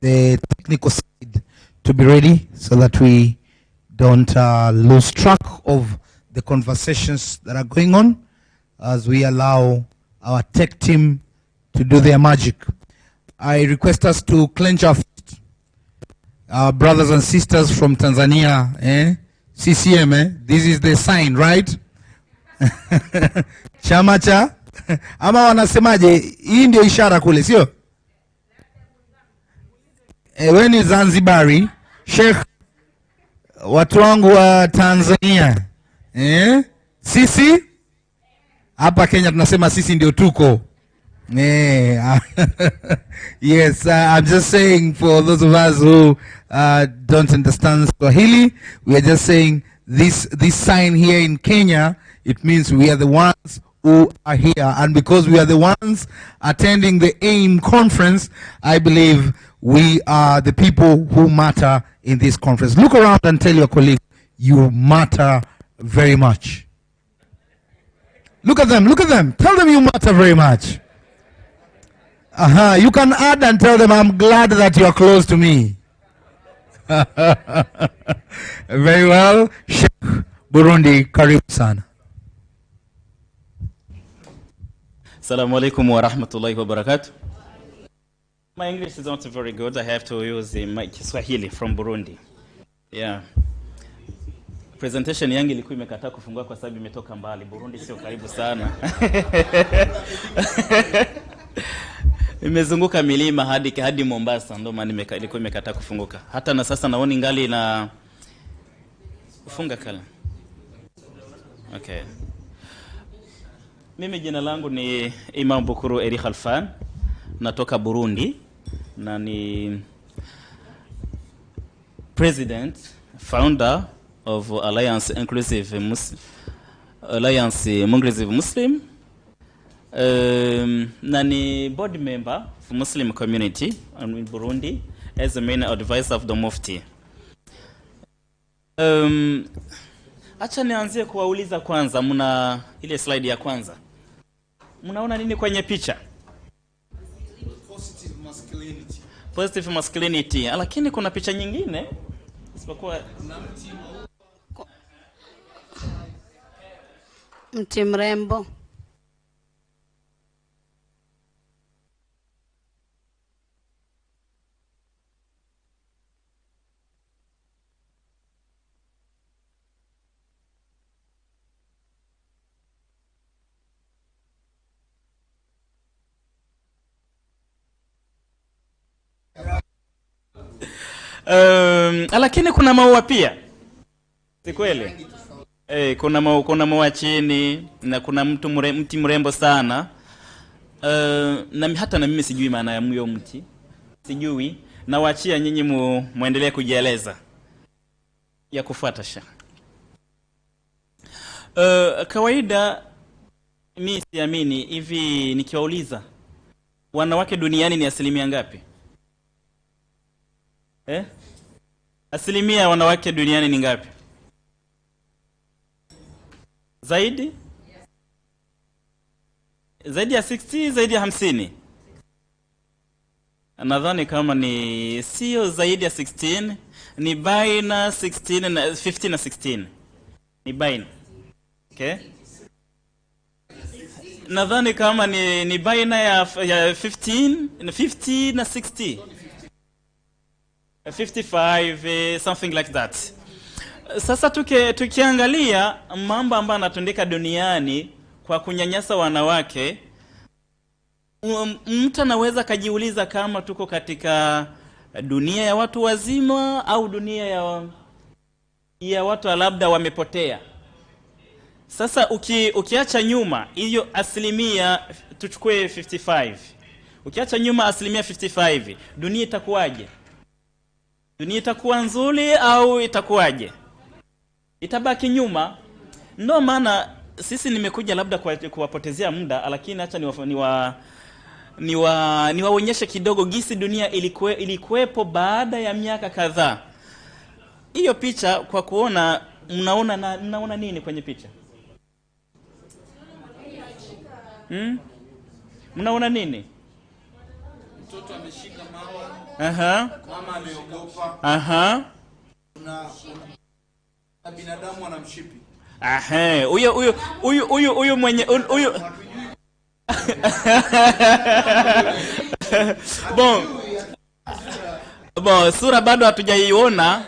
the technical side to be ready so that we don't lose track of the conversations that are going on as we allow our tech team to do their magic. I request us to clench our fist. Our brothers and sisters from Tanzania, CCM, this is the sign, right? Chama cha ama wanasemaje, hii ndio ishara kule, sio? Wewe ni Zanzibari, Sheikh, watu wangu wa Tanzania. Sisi hapa Kenya tunasema sisi ndio tuko. Yes, I'm just saying for those of us who don't understand Swahili, we are just saying this sign here in Kenya, it means we are the ones who are here, and because we are the ones attending the AIM conference, I believe we are the people who matter in this conference. Look around and tell your colleague, you matter very much. Look at them, tell them you matter very much. You can add and tell them, I'm glad that you are close to me. Very well. Sheikh Burundi, karibu sana. Assalamu alaikum wa rahmatullahi wa barakatuh. My English is not very good. I have to use my Kiswahili from Burundi. Yeah. Presentation yangu ilikuwa imekataa kufungua kwa sababu imetoka mbali. Burundi sio karibu sana. Nimezunguka milima hadi Mombasa, ndio maana ilikuwa imekataa kufunguka. Hata na sasa naona ingali na kufunga kala. Okay. Mimi jina langu ni Imam Bukuru Eri Khalfan, natoka Burundi na ni president, founder of Alliance Inclusive Muslim, na ni board member of Muslim community in Burundi as the main advisor of the Mufti. Acha nianzie kuwauliza kwanza, mna ile slide ya kwanza. Mnaona nini kwenye picha? Positive masculinity. Lakini kuna picha nyingine isipokuwa mti mrembo. Lakini kuna maua pia. Si kweli? Kuna maua chini na kuna mti mrembo sana. Na hata na mimi sijui maana ya huyo mti. Sijui, na waachia nyinyi muendelee kujieleza. Ya kufuata sha. Kawaida mimi siamini hivi nikiwauliza wanawake duniani ni asilimia ngapi? Asilimia ya wanawake duniani ni ngapi? Zaidi? Zaidi ya 60, zaidi ya 50? Nadhani kama ni sio zaidi ya 16, ni baina 16 na 15 na 16. Ni baina. Okay? Nadhani kama ni baina ya 15 na 60. 55, something like that. Sasa tukiangalia mambo ambayo yanatendeka duniani kwa kunyanyasa wanawake, mtu anaweza kajiuliza kama tuko katika dunia ya watu wazima au dunia ya watu labda wamepotea. Sasa ukiacha nyuma hiyo asilimia, tuchukue 55. Ukiacha nyuma asilimia 55, dunia itakuwaje? Dunia itakuwa nzuri au itakuwaje? Itabaki nyuma. Ndio maana sisi nimekuja labda kuwapotezea muda, lakini acha niwaonyeshe kidogo gisi dunia ilikuwepo baada ya miaka kadhaa. Hiyo picha kwa kuona, mnaona nini kwenye picha? Mnaona nini? mtoto ameshika mawa, mama ameogopa, na binadamu anamshipi. Huyo mwenye huyo bon, sura bado hatujaiona,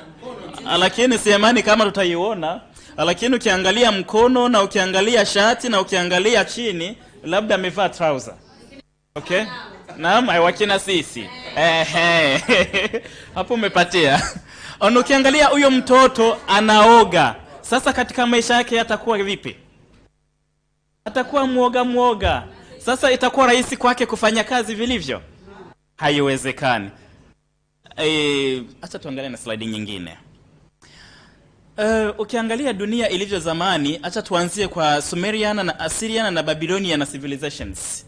lakini siamani kama tutaiona. Lakini ukiangalia mkono na ukiangalia shati na ukiangalia chini, labda amevaa trouser. Okay? Naam, wakina sisi. Hapo umepatia. Ukiangalia huyo mtoto anaoga. Sasa katika maisha yake atakuwa vipi? Atakuwa muoga. Sasa itakuwa rahisi kwake kufanya kazi vilivyo? Haiwezekani. Acha tuangalie na slide nyingine. Ukiangalia dunia ilivyo zamani, acha tuanzie kwa Sumerian na Assyrian na Babylonian civilizations.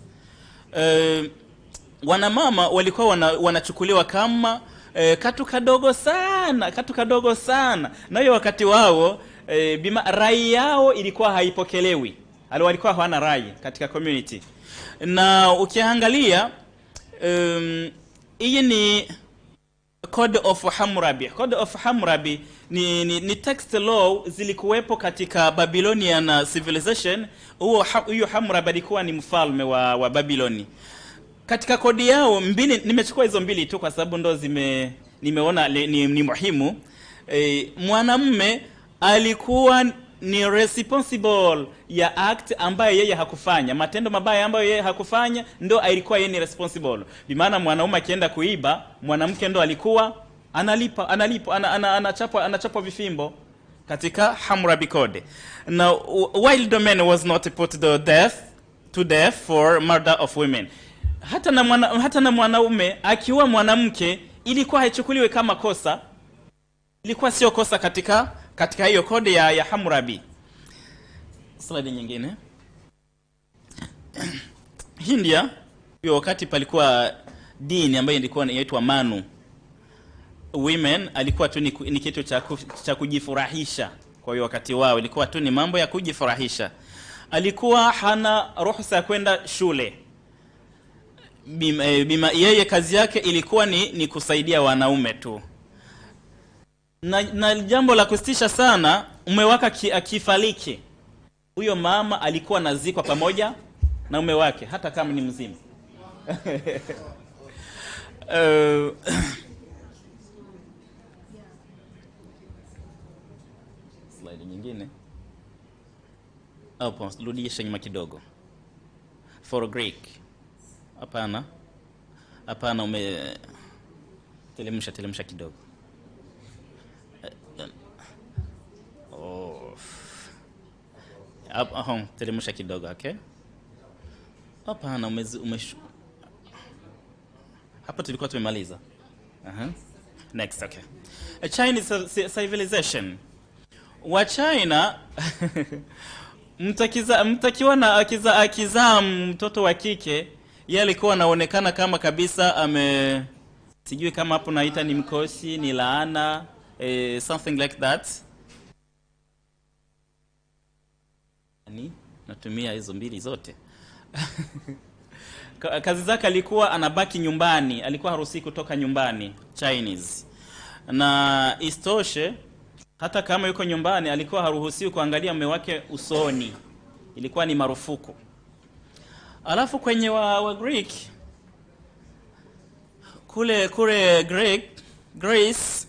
Wanamama walikuwa wanachukuliwa kama katu kadogo sana. Na hiyo wakati wao rai yao ilikuwa haipokelewi. Walikuwa hawana rai katika community. Na ukiangalia hii ni Code of Hammurabi. Code of Hammurabi ni text law zilikuwepo katika Babylonian civilization. Huyo Hammurabi alikuwa ni mfalme wa Babiloni. Katika kodi yao mbili, nimechukua hizo mbili tu kwa sababu ndo nimeona ni muhimu. Mwanamume alikuwa ni responsible ya act ambayo yeye hakufanya, matendo mabaya ambayo yeye hakufanya, ndo alikuwa yeye ni responsible. Bi maana mwanaume akienda kuiba, mwanamke ndo alikuwa anachapwa vifimbo katika Hammurabi Code. Now while men was not put to death for murder of women. Hata na mwanaume akiua mwanamke ilikuwa haichukuliwe kama kosa. Ilikuwa sio kosa katika hiyo kode ya Hammurabi. Slide nyingine. India, hiyo wakati palikuwa dini ambayo ilikuwa inaitwa Manu. Women alikuwa tu ni kitu cha kujifurahisha. Kwa hiyo wakati wao ilikuwa tu ni mambo ya kujifurahisha. Alikuwa hana ruhusa ya kwenda shule. Yeye kazi yake ilikuwa ni kusaidia wanaume tu. Na jambo la kustisha sana, mume wake akifariki, huyo mama alikuwa nazikwa pamoja na mume wake hata kama ni mzima. Slide nyingine. Hapo rudisha nyuma kidogo. For Greek. Hapana, telemsha kidogo. Telemsha kidogo, okay? Hapana, hapa tulikuwa tumemaliza. Next, okay. A Chinese civilization. Wa China mtakiwa na akizaa mtoto wa kike, yeye alikuwa anaonekana kama kabisa sijui kama hapo naita ni mkosi, ni laana, something like that. Natumia hizo mbili zote. Kazi zake alikuwa anabaki nyumbani, alikuwa haruhusi kutoka nyumbani, Chinese. Na istoshe, hata kama yuko nyumbani alikuwa haruhusiwi kuangalia mume wake usoni. Ilikuwa ni marufuku. Alafu kwenye wa Greek, kule Greece,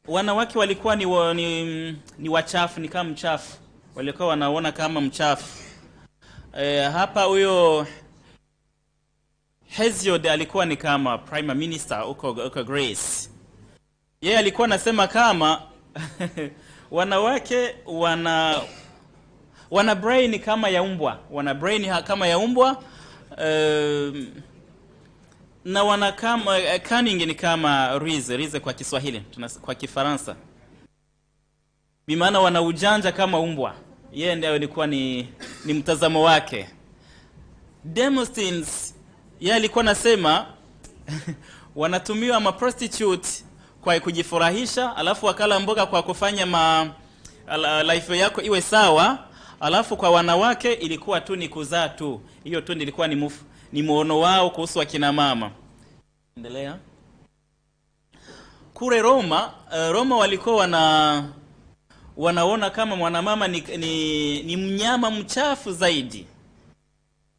wanawake walikuwa ni wachafu, ni kama mchafu. Walikuwa wanaona kama mchafu. Hapa huyo Hesiod alikuwa ni kama prime minister huko Greece. Yeye alikuwa anasema kama wanawake wana brain kama ya umbwa, na wana kama cunning ni kama rize kwa Kiswahili, kwa Kifaransa. Bimaana wana ujanja kama umbwa. Yeye ndio alikuwa ni mtazamo wake. Demosthenes yeye alikuwa anasema wanatumiwa prostitute kwa kujifurahisha, alafu wakala mboga kwa kufanya life yako iwe sawa, Alafu kwa wanawake ilikuwa tu ni kuzaa tu. Hiyo tu ilikuwa ni muono wao kuhusu akina mama. Endelea. Kule Roma walikuwa wanaona kama mwanamama ni mnyama mchafu zaidi.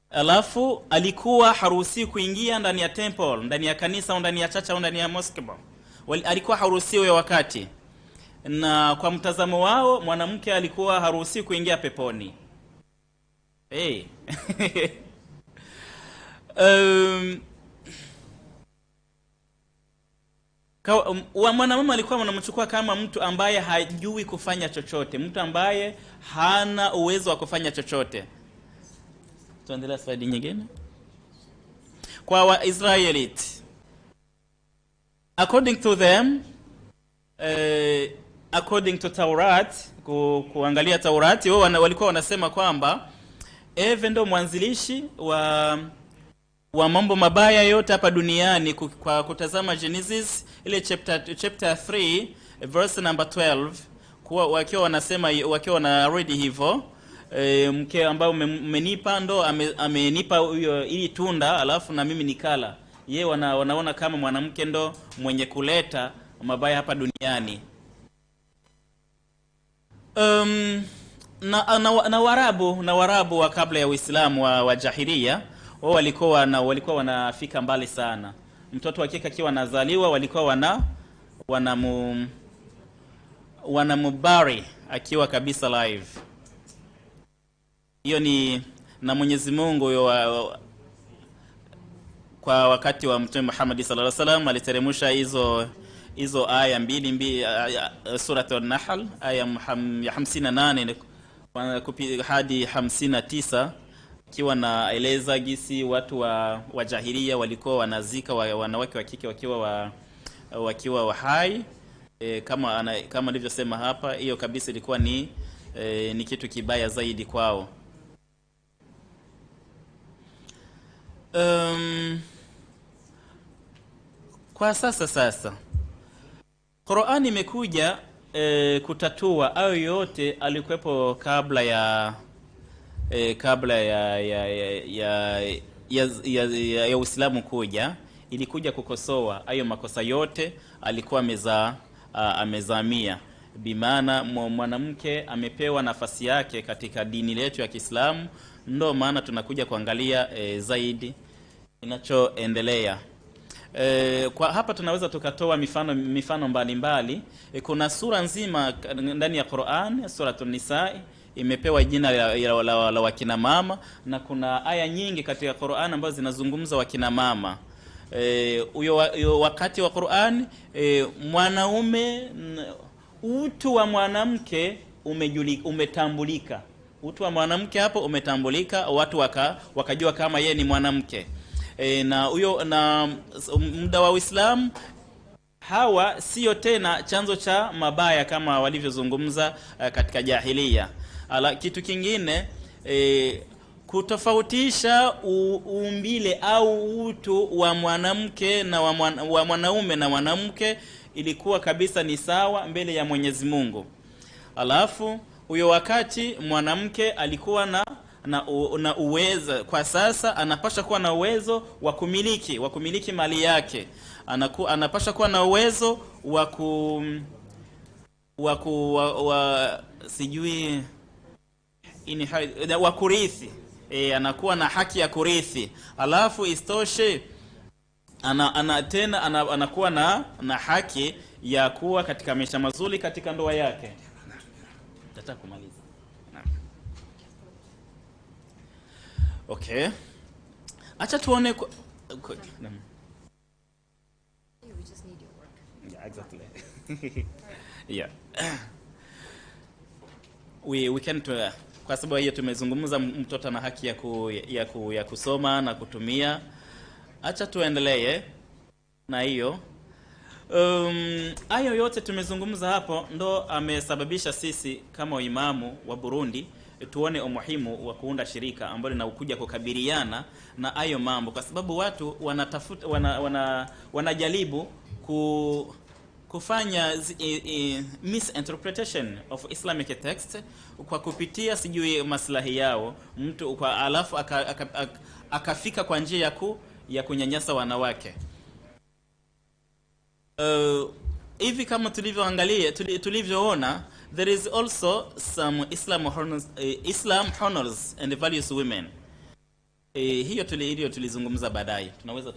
Alafu alikuwa haruhusiwi kuingia ndani ya temple, ndani ya kanisa au ndani ya chacha au ndani ya mosque. Alikuwa haruhusiwi wakati. Na kwa mtazamo wao mwanamke alikuwa haruhusiwi kuingia peponi. Hey. Mwanamama alikuwa wanamchukua kama mtu ambaye hajui kufanya chochote, mtu ambaye hana uwezo wa kufanya chochote. Tuendelea slide nyingine. Kwa Waisraelite, according to them, according to Taurat, kuangalia Taurati, wao walikuwa wanasema kwamba Eve ndo mwanzilishi wa mambo mabaya yote hapa duniani. Kwa kutazama Genesis ile chapter 3 verse number 12, wakiwa wanasema, wakiwa wana read hivyo, mke ambao umenipa ndo amenipa huyo ili tunda, alafu na mimi nikala. Yeye wanaona kama mwanamke ndo mwenye kuleta mabaya hapa duniani. Na Warabu wa kabla ya Uislamu wa Jahilia, wao walikuwa wanafika mbali sana. Mtoto wa kike akiwa anazaliwa walikuwa wanamubari akiwa kabisa live. Hiyo ni na Mwenyezi Mungu kwa wakati wa Mtume Muhammad sallallahu alaihi wasallam aliteremsha hizo aya mbili surah an-Nahl aya ya 58 hadi 59, ikiwa naeleza gisi watu wa Jahilia walikuwa wanazika wanawake wa kike wakiwa hai. Kama nilivyosema hapa, hiyo kabisa ilikuwa ni kitu kibaya zaidi kwao. Kwa sasa Qur'ani imekuja kutatua hayo yote alikuwepo kabla ya Uislamu kuja. Ilikuja kukosoa hayo makosa yote alikuwa amezamia. Bimaana mwanamke amepewa nafasi yake katika dini letu ya Kiislamu. Ndio maana tunakuja kuangalia zaidi inachoendelea. Kwa hapa tunaweza tukatoa mifano mbalimbali. Kuna sura nzima ndani ya Qur'an, suratul Nisa, imepewa jina la wakina mama, na kuna aya nyingi katika Qur'an ambazo zinazungumza wakina mama. Huyo wakati wa Qur'an, mwanaume, utu wa mwanamke umetambulika. Utu wa mwanamke hapo umetambulika, watu wakajua kama yeye ni mwanamke. Na muda wa Uislamu hawa sio tena chanzo cha mabaya kama walivyozungumza katika Jahilia. Kitu kingine, kutofautisha uumbile au utu wa mwanamke na wa mwanaume na mwanamke ilikuwa kabisa ni sawa mbele ya Mwenyezi Mungu. Alafu huyo wakati mwanamke alikuwa na uwezo, kwa sasa anapasha kuwa na uwezo wa kumiliki mali yake. Anapasha kuwa na uwezo wa kurithi. Anakuwa na haki ya kurithi. Alafu istoshe anakuwa na haki ya kuwa katika maisha mazuri katika ndoa yake. Nataka kumaliza. Okay. Acha tuone We just need your work. Yeah, exactly. Yeah. We can kwa sababu hiyo tumezungumza mtoto na haki ya kusoma na kutumia. Acha tuendelee na hiyo. Hayo yote tumezungumza hapo ndo amesababisha sisi kama waimamu wa Burundi tuone umuhimu wa kuunda shirika ambalo linakuja kukabiliana na hayo mambo, kwa sababu watu wanajaribu kufanya misinterpretation of Islamic text kwa kupitia sijui maslahi yao mtu kwa alafu akafika kwa njia ya kunyanyasa wanawake. Hivi kama tulivyoangalia tulivyoona, there is also some Islam honors and values women. Hiyo tulizungumza baadaye, tunaweza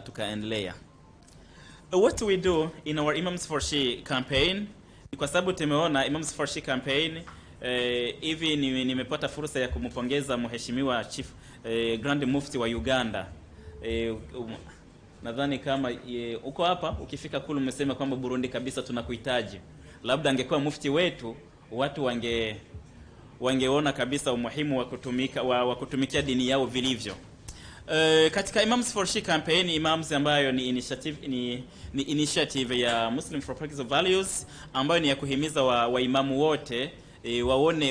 tukaendelea. What we do in our Imams for She campaign, kwa sababu tumeona Imams for She campaign, hivi nimepata fursa ya kumpongeza mheshimiwa Chief Grand Mufti wa Uganda. Nadhani kama uko hapa, ukifika kule umesema kwamba Burundi kabisa tunakuhitaji. Labda angekuwa mufti wetu, watu wangeona kabisa umuhimu wa kutumikia dini yao vilivyo. Katika Imams for She campaign, imams ambayo ni initiative ya Muslim for Practice of Values, ambayo ni ya kuhimiza waimamu wote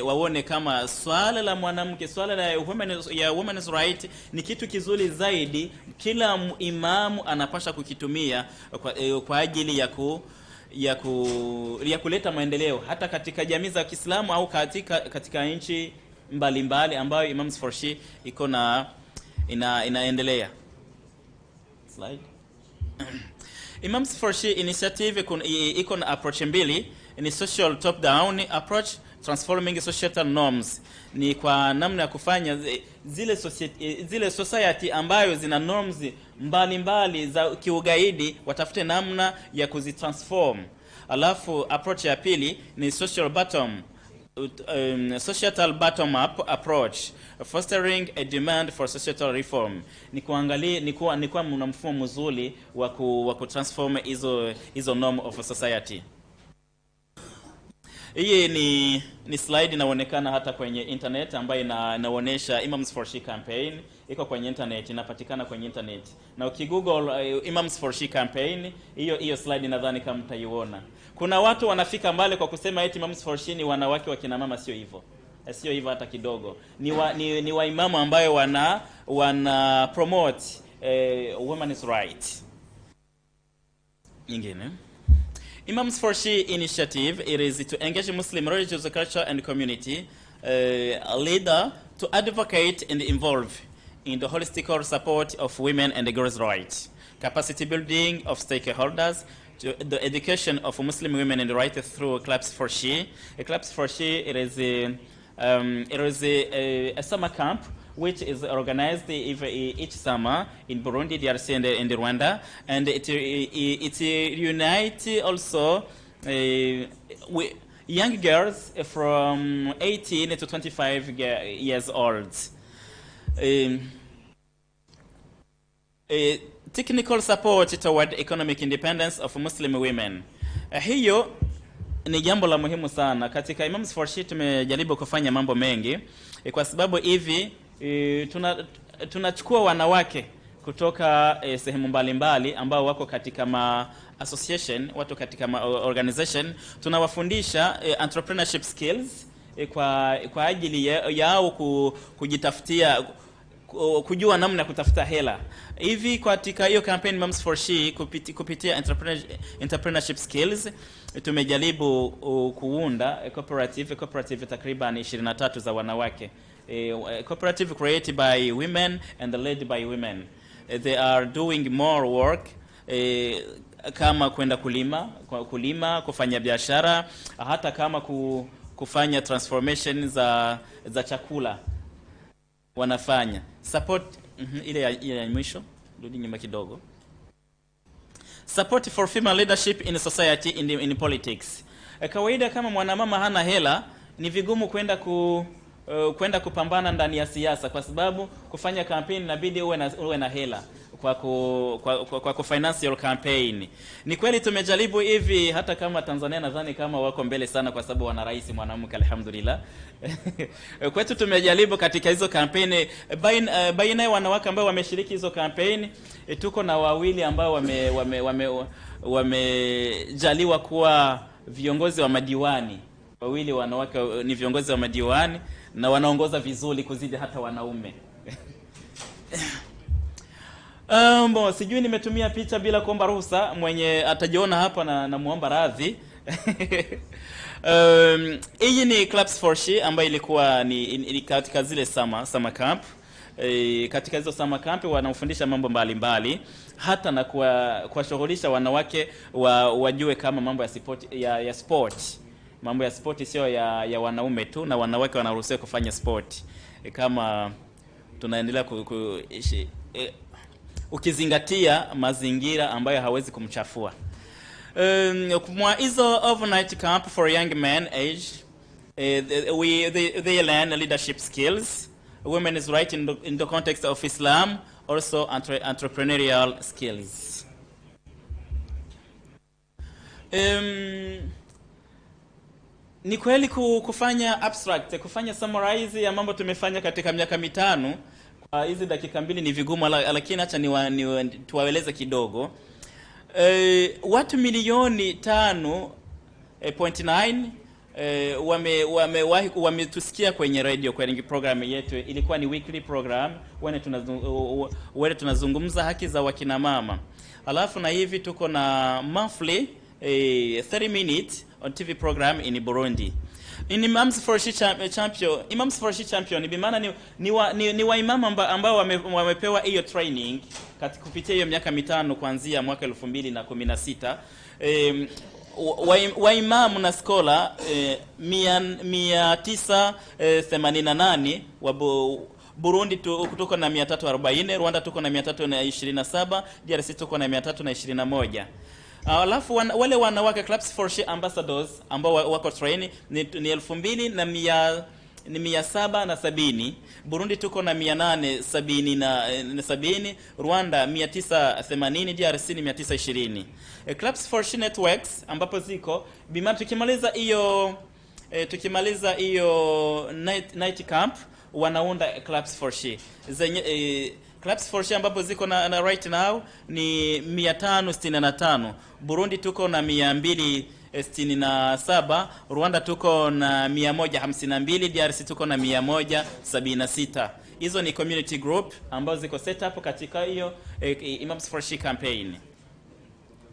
waone kama swala la mwanamke, swala la women's right ni kitu kizuri zaidi. Kila imamu anapasha kukitumia kwa ajili ya kuleta maendeleo hata katika jamii za Kiislamu au katika nchi mbalimbali ambayo Imams for She iko na inaendelea. Slide. Imams for She initiative iko na approach mbili, ni social top down approach, transforming societal norms. Ni kwa namna ya kufanya zile society ambayo zina norms mbalimbali za kiugaidi watafute namna ya kuzitransform. Alafu approach ya pili ni societal bottom up approach, fostering a demand for societal reform. Ni kuangalia ni kwa mfumo mzuri wa kutransform hizo norm of society. Hii ni slide inaonekana hata kwenye internet, ambayo inaonyesha Imams for She campaign. Iko kwenye internet, inapatikana kwenye internet. Na ukigoogle Imams for She campaign, hiyo slide nadhani kama mtaiona. Kuna watu wanafika mbali kwa kusema eti Imams for She ni wanawake wa kina mama. Sio hivyo. Sio hivyo hata kidogo. Ni waimamu ambayo wana promote women's right. Nyingine, Imams for She initiative, it is to engage Muslim religious culture and community leader to advocate and involve in the holistic support of women and girls' rights, capacity building of stakeholders, to the education of Muslim women and rights through Clubs for She. Clubs for She, it is a summer camp which is organized each summer in Burundi, DRC, and Rwanda, and it unites also young girls from 18 to 25 years old. Technical support toward economic independence of Muslim women. Hiyo ni jambo la muhimu sana. Katika Imams for She tumejaribu kufanya mambo mengi, kwa sababu hivi tunachukua wanawake kutoka sehemu mbalimbali ambao wako katika association, watu katika organization, tunawafundisha entrepreneurship skills kwa ajili yao kujitafutia, kujua namna kutafuta hela. Hivi katika hiyo campaign Imams for She kupitia entrepreneurship skills tumejaribu kuunda cooperative takriban 23 za wanawake. Cooperative created by women and led by women. They are doing more work, kama kwenda kulima, kufanya biashara, hata kama kufanya transformation za chakula wanafanya. Support ile ya mwisho, rudi nyuma kidogo. Support for female leadership in society, in politics. Kawaida kama mwanamama hana hela, ni vigumu kwenda kupambana ndani ya siasa, kwa sababu kufanya campaign inabidi uwe na hela kwa financial campaign. Ni kweli tumejaribu hivi, hata kama Tanzania nadhani kama wako mbele sana kwa sababu wana rais mwanamke, alhamdulillah. Kwetu tumejaribu katika hizo campaign, baina ya wanawake ambao wameshiriki hizo campaign, tuko na wawili ambao wamejaliwa kuwa viongozi wa madiwani. Wawili wanawake ni viongozi wa madiwani na wanaongoza vizuri kuzidi hata wanaume. Sijui nimetumia picha bila kuomba ruhusa, mwenye atajiona hapa na muomba radhi. Hii ni Clubs for She ambayo ilikuwa ni katika zile summer camp. Katika hizo summer camp wanafundisha mambo mbalimbali, hata na kuwashughulisha wanawake wajue kama mambo ya sport. Mambo ya sport sio ya wanaume tu, na wanawake wanaruhusiwa kufanya sport. Kama tunaendelea ukizingatia mazingira ambayo hawezi kumchafua. Mwa hizo overnight camp for young men age, they learn leadership skills, women's right in the context of Islam, also entrepreneurial skills. Ni kweli kufanya abstract, kufanya summarize ya mambo tumefanya katika miaka mitano kwa hizi dakika mbili ni vigumu, lakini acha tuwaeleze kidogo. Watu milioni 5.9 wametusikia kwenye radio, kwenye program yetu. Ilikuwa ni weekly program wale tunazungumza haki za wakina mama. Alafu na hivi tuko na monthly 30 minutes on TV program in Burundi. In Imams for She Champion bi maana ni waimamu ambao wamepewa hiyo training kupitia hiyo miaka mitano kuanzia mwaka 2016. Waimamu na scholar 988 wa Burundi tuko na 340, Rwanda tuko na 327, DRC tuko na 321. Alafu wale wanawake Clubs for She ambassadors ambao wako train ni 2770. Burundi tuko na 870, Rwanda 980, DRC ni 920. Clubs for She networks ambapo ziko bima tukimaliza hiyo night camp wanaunda Clubs for She. Clubs for She ambapo ziko na right now ni 565. Burundi tuko na 267, Rwanda tuko na 152, DRC tuko na 176. Hizo ni community group ambazo ziko set up katika hiyo Imams for She campaign.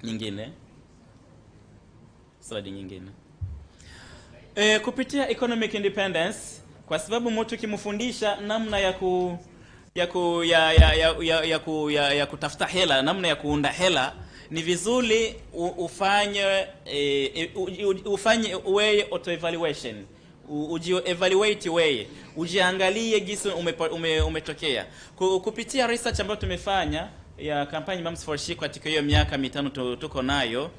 Nyingine slide nyingine. Kupitia economic independence, kwa sababu mtu kimfundisha namna ya kutafuta hela, namna ya kuunda hela, ni vizuri ufanye way auto evaluation, evaluate way, ujiangalie gisi umetokea. Kupitia research ambayo tumefanya ya kampani Imams for She katika hiyo miaka mitano tuko nayo,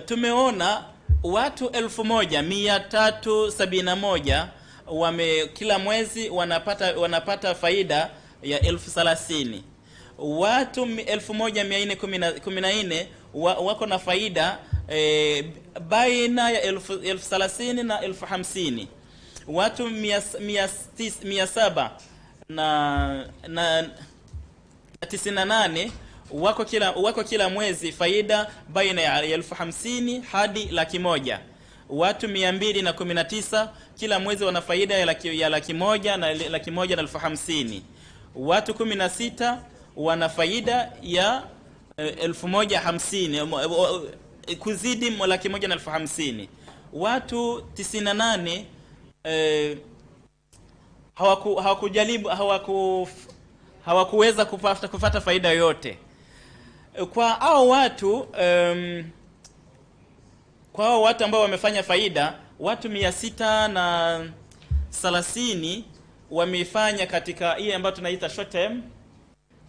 tumeona watu 1371 kila mwezi wanapata faida ya 1030. Watu 1414 wako na faida baina ya 1030 na 1050. Watu 700 na 98 wako kila mwezi faida baina ya 1050 hadi 100,000. Watu 219 kila mwezi wana faida ya 100,000 na 100,050. Watu 16 wana faida ya 1,050 kuzidi 100,050. Watu 98 hawakuweza kupata faida yote. Kwa hao watu ambao wamefanya faida, watu 630 wamefanya katika hii ambayo tunaita short term.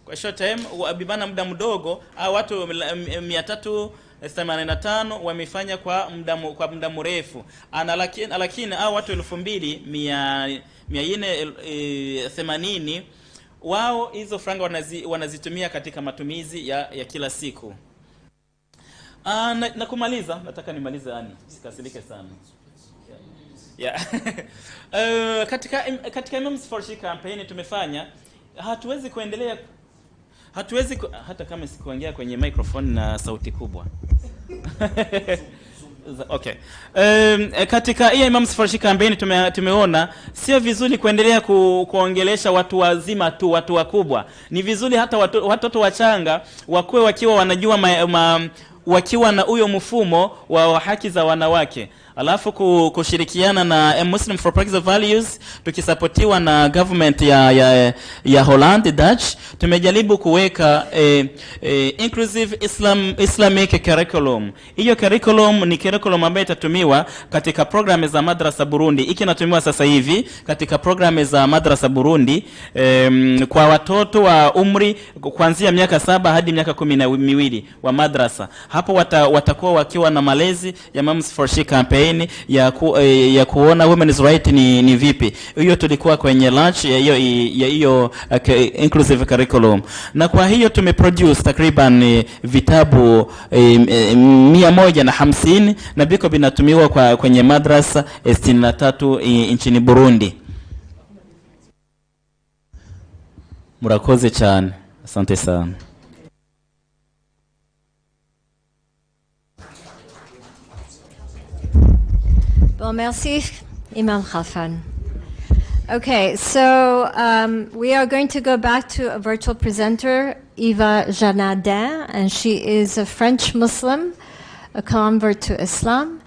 Kwa short term bibana muda mdogo, au watu 385 wamefanya kwa muda mrefu. Lakini au watu 2480 wao hizo franga wanazitumia katika matumizi ya kila siku. Na kumaliza, nataka nimalize sikasirike sana. Katika Imams for She campaign tumefanya, hatuwezi kuendelea, hata kama sikuongea kwenye microphone na sauti kubwa. Okay. Katika hii Imam Sifarshi campaign tumeona sio vizuri kuendelea kuongelesha watu wazima tu, watu wakubwa. Ni vizuri hata watoto wachanga wakuwe wakiwa wanajua wakiwa na huyo mfumo wa haki za wanawake. Alafu kushirikiana na Muslim for Practice of Values tukisapotiwa na government ya Holland, Dutch, tumejaribu kuweka inclusive Islamic curriculum. Hiyo curriculum ni curriculum ambayo itatumiwa katika programu za madrasa Burundi. Hiki inatumiwa sasa hivi katika programu za madrasa Burundi kwa watoto wa umri kuanzia miaka 7 hadi miaka 12 wa madrasa. Hapo watakuwa wakiwa na malezi ya Moms for She campaign ya kuona women's right ni vipi. Hiyo tulikuwa kwenye launch ya hiyo inclusive curriculum, na kwa hiyo tumeproduce takriban vitabu 150 na biko binatumiwa kwenye madrasa 63 nchini Burundi. Murakoze cyane, asante sana. Bon, merci, Imam Khalfan. Okay, so we are going to go back to a virtual presenter, Eva Janadin, and she is a French Muslim, a convert to Islam,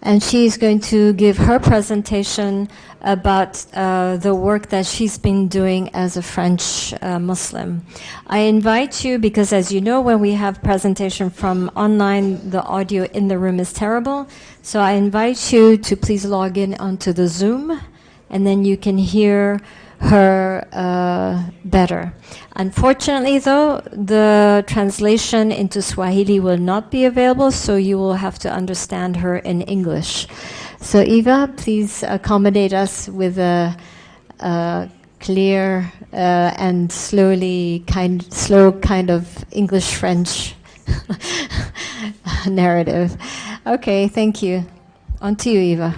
and she is going to give her presentation about the work that she's been doing as a French Muslim. I invite you, because as you know, when we have presentation from online, the audio in the room is terrible. So I invite you to please log in onto the Zoom, and then you can hear her better. Unfortunately, though, the translation into Swahili will not be available, so you will have to understand her in English. So Eva, please accommodate us with a clear and slow kind of English-French narrative. Okay, thank you. On to you, Eva.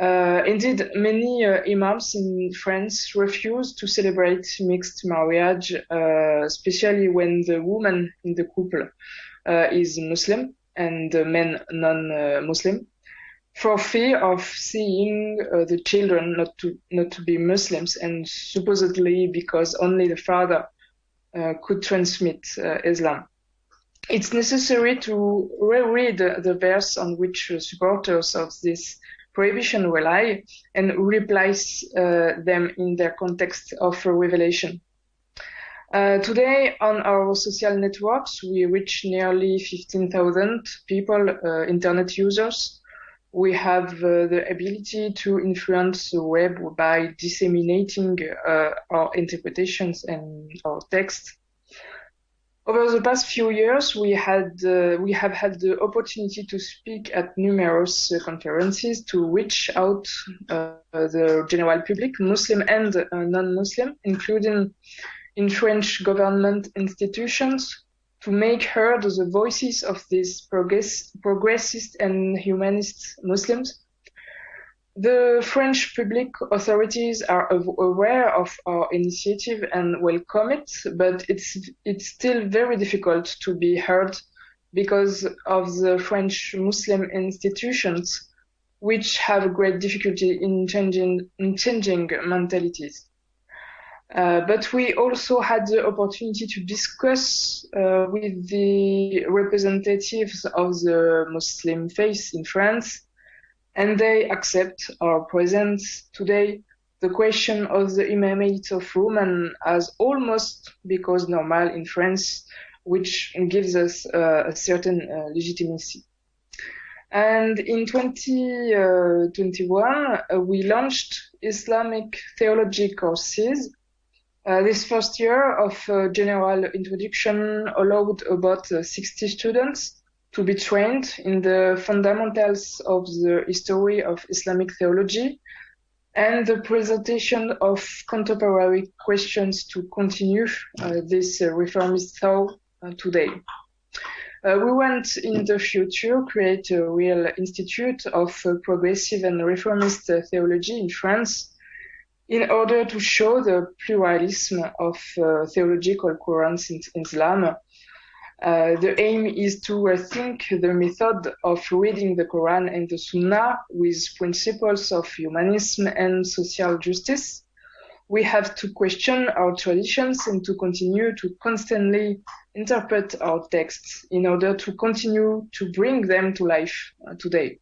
Indeed, many imams in France refuse to celebrate mixed marriage, especially when the woman in the couple is Muslim and the man non-Muslim, for fear of seeing the children not to be Muslims, and supposedly because only the father could transmit Islam. It's necessary to reread the verse on which supporters of this prohibition rely and replace them in their context of revelation. Today, on our social networks, we reach nearly 15,000 people, internet users. We have the ability to influence the web by disseminating our interpretations and our text. Over the past few years, we have had the opportunity to speak at numerous conferences to reach out the general public, Muslim and non-Muslim, including in French government institutions, to make heard the voices of these progressist and humanist Muslims. The French public authorities are aware of our initiative and welcome it, but it's still very difficult to be heard because of the French Muslim institutions, which have great difficulty in changing mentalities. But we also had the opportunity to discuss with the representatives of the Muslim faith in France, and they accept our presence today. The question of the imamate of women has almost become normal in France, which gives us a certain legitimacy. And in 2021, we launched Islamic theology courses. This first year of general introduction allowed about 60 students to be trained in the fundamentals of the history of Islamic theology and the presentation of contemporary questions to continue this reformist thought today. We want in the future create a real institute of progressive and reformist theology in France in order to show the pluralism of theological currents in Islam. The aim is to rethink the method of reading the Quran and the Sunnah with principles of humanism and social justice. We have to question our traditions and to continue to constantly interpret our texts in order to continue to bring them to life today.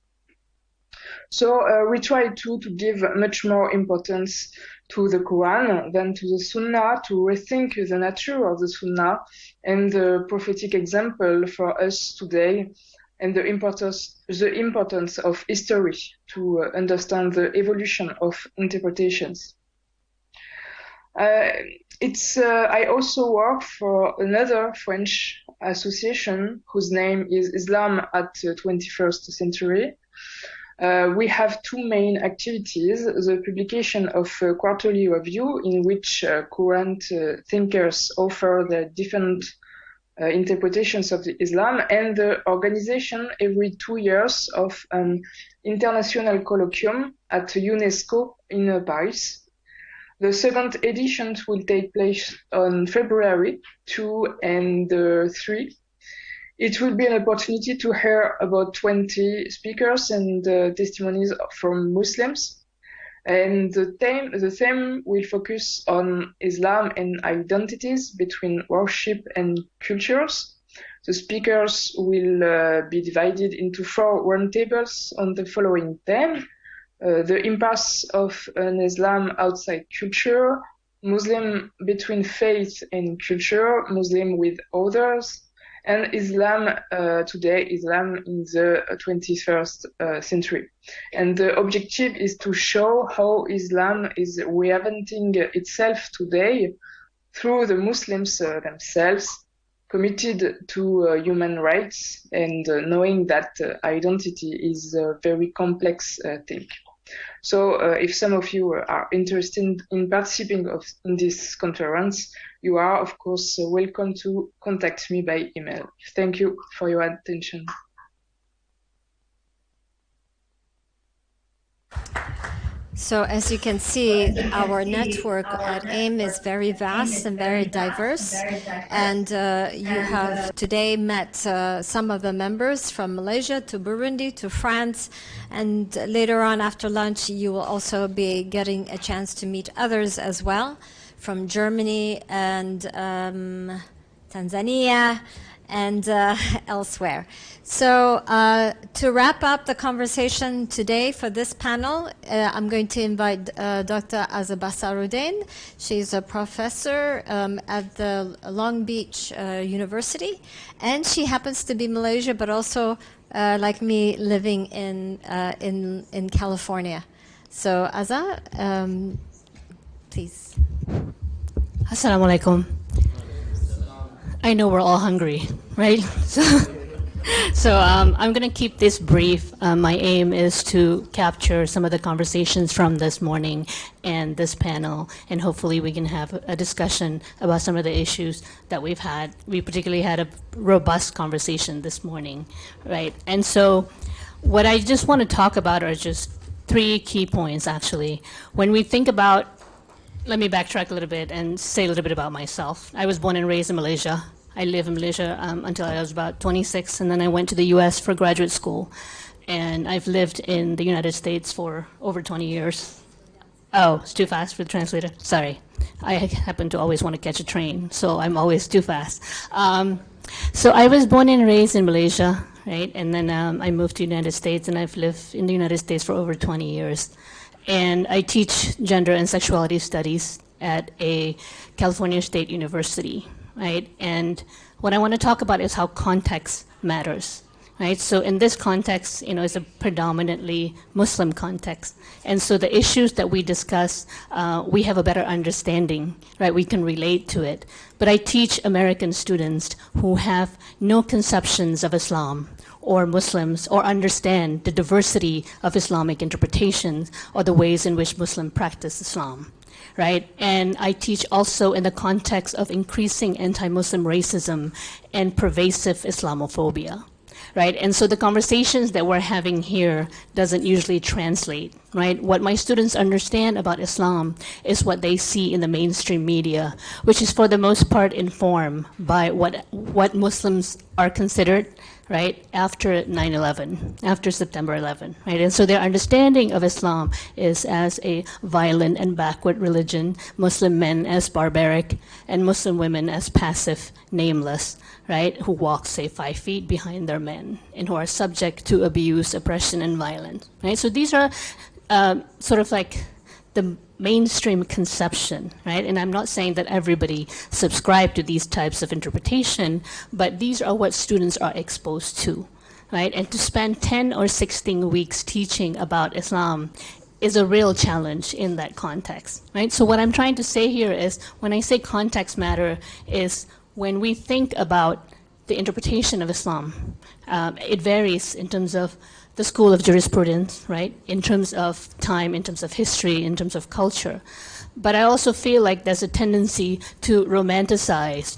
So we try to give much more importance to the Quran than to the Sunnah, to rethink the nature of the Sunnah and the prophetic example for us today, and the importance of history to understand the evolution of interpretations. I also work for another French association whose name is Islam at the 21st Century. We have two main activities: the publication of a quarterly review in which current thinkers offer their different interpretations of the Islam, and the organization every 2 years of an international colloquium at UNESCO in Paris. The second edition will take place on February 2 and 3. It will be an opportunity to hear about 20 speakers and testimonies from Muslims. And the theme will focus on Islam and identities between worship and cultures. The speakers will be divided into 4 roundtables on the following theme: the impasse of an Islam outside culture, Muslim between faith and culture, Muslim with others, and Islam today, Islam in the 21st century. And the objective is to show how Islam is reinventing itself today through the Muslims themselves, committed to human rights and knowing that identity is a very complex thing. So if some of you are interested in participating in this conference, you are, of course, welcome to contact me by email. Thank you for your attention. So as you can see, our network at AIM is very vast and very diverse. And you have today met some of the members from Malaysia to Burundi to France. And later on after lunch, you will also be getting a chance to meet others as well from Germany and Tanzania and elsewhere. So to wrap up the conversation today for this panel, I'm going to invite Dr. Azaba Saruddin. She's a professor at the Long Beach University, and she happens to be Malaysia, but also, like me, living in California. So Azza, please. Assalamu alaikum. I know we're all hungry, right? So I'm going to keep this brief. My aim is to capture some of the conversations from this morning and this panel, and hopefully we can have a discussion about some of the issues that we've had. We particularly had a robust conversation this morning, right? And so what I just want to talk about are just 3 key points, actually. When we think about, let me backtrack a little bit and say a little bit about myself. I was born and raised in Malaysia. I lived in Malaysia until I was about 26, and then I went to the US for graduate school. And I've lived in the United States for over 20 years. Oh, it's too fast for the translator? Sorry. I happen to always want to catch a train, so I'm always too fast. So I was born and raised in Malaysia, right? And then I moved to the United States, and I've lived in the United States for over 20 years. And I teach gender and sexuality studies at a California State University, right? And what I want to talk about is how context matters, right? So in this context, it's a predominantly Muslim context. And so the issues that we discuss, we have a better understanding, right? We can relate to it. But I teach American students who have no conceptions of Islam or Muslims or understand the diversity of Islamic interpretations or the ways in which Muslims practice Islam. Right? And I teach also in the context of increasing anti-Muslim racism and pervasive Islamophobia. Right? And so the conversations that we're having here doesn't usually translate. Right? What my students understand about Islam is what they see in the mainstream media, which is for the most part informed by what Muslims are considered, right, after 9/11, after September 11, right? And so their understanding of Islam is as a violent and backward religion, Muslim men as barbaric, and Muslim women as passive, nameless, right, who walk, say, 5 feet behind their men, and who are subject to abuse, oppression, and violence, right? So these are sort of like the mainstream conception, right? And I'm not saying that everybody subscribe to these types of interpretation, but these are what students are exposed to, right? And to spend 10 or 16 weeks teaching about Islam is a real challenge in that context, right? So what I'm trying to say here is, when I say context matter, is when we think about the interpretation of Islam, it varies in terms of the school of jurisprudence, right? In terms of time, in terms of history, in terms of culture. But I also feel like there's a tendency to romanticize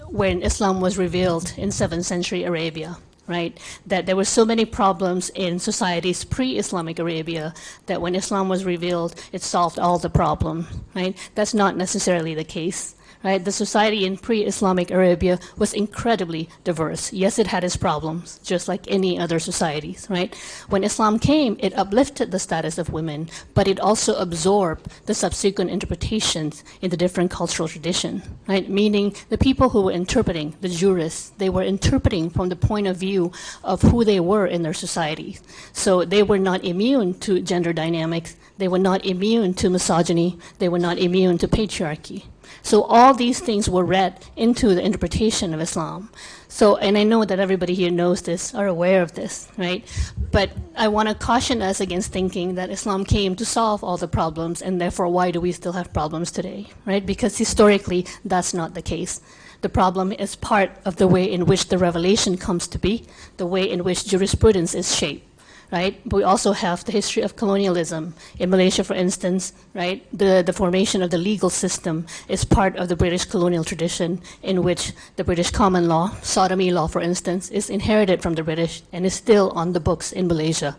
when Islam was revealed in 7th century Arabia, right? That there were so many problems in societies pre-Islamic Arabia that when Islam was revealed, it solved all the problems, right? That's not necessarily the case. Right? The society in pre-Islamic Arabia was incredibly diverse. Yes, it had its problems, just like any other societies, right? When Islam came, it uplifted the status of women, but it also absorbed the subsequent interpretations in the different cultural tradition, right? Meaning the people who were interpreting, the jurists, they were interpreting from the point of view of who they were in their society. So they were not immune to gender dynamics. They were not immune to misogyny. They were not immune to patriarchy. So all these things were read into the interpretation of Islam. So, and I know that everybody here knows this, are aware of this, right? But I want to caution us against thinking that Islam came to solve all the problems, and therefore why do we still have problems today, right? Because historically, that's not the case. The problem is part of the way in which the revelation comes to be, the way in which jurisprudence is shaped. Right? But we also have the history of colonialism. In Malaysia, for instance, right, the formation of the legal system is part of the British colonial tradition, in which the British common law, sodomy law, for instance, is inherited from the British and is still on the books in Malaysia.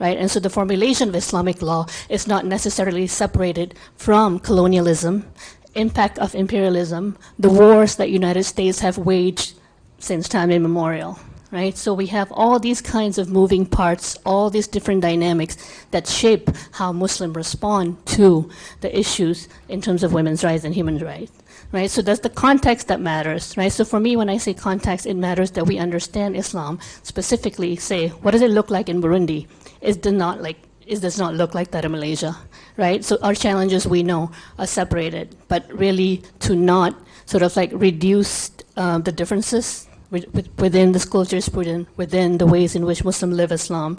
right? And so the formulation of Islamic law is not necessarily separated from colonialism, impact of imperialism, the wars that United States have waged since time immemorial, right? So we have all these kinds of moving parts, all these different dynamics that shape how Muslims respond to the issues in terms of women's rights and human rights, right? So that's the context that matters, right? So for me, when I say context, it matters that we understand Islam, specifically say, what does it look like in Burundi? It does not look like that in Malaysia, right? So our challenges, we know, are separated, but really to not sort of like reduce the differences within this jurisprudence, within the ways in which Muslims live Islam,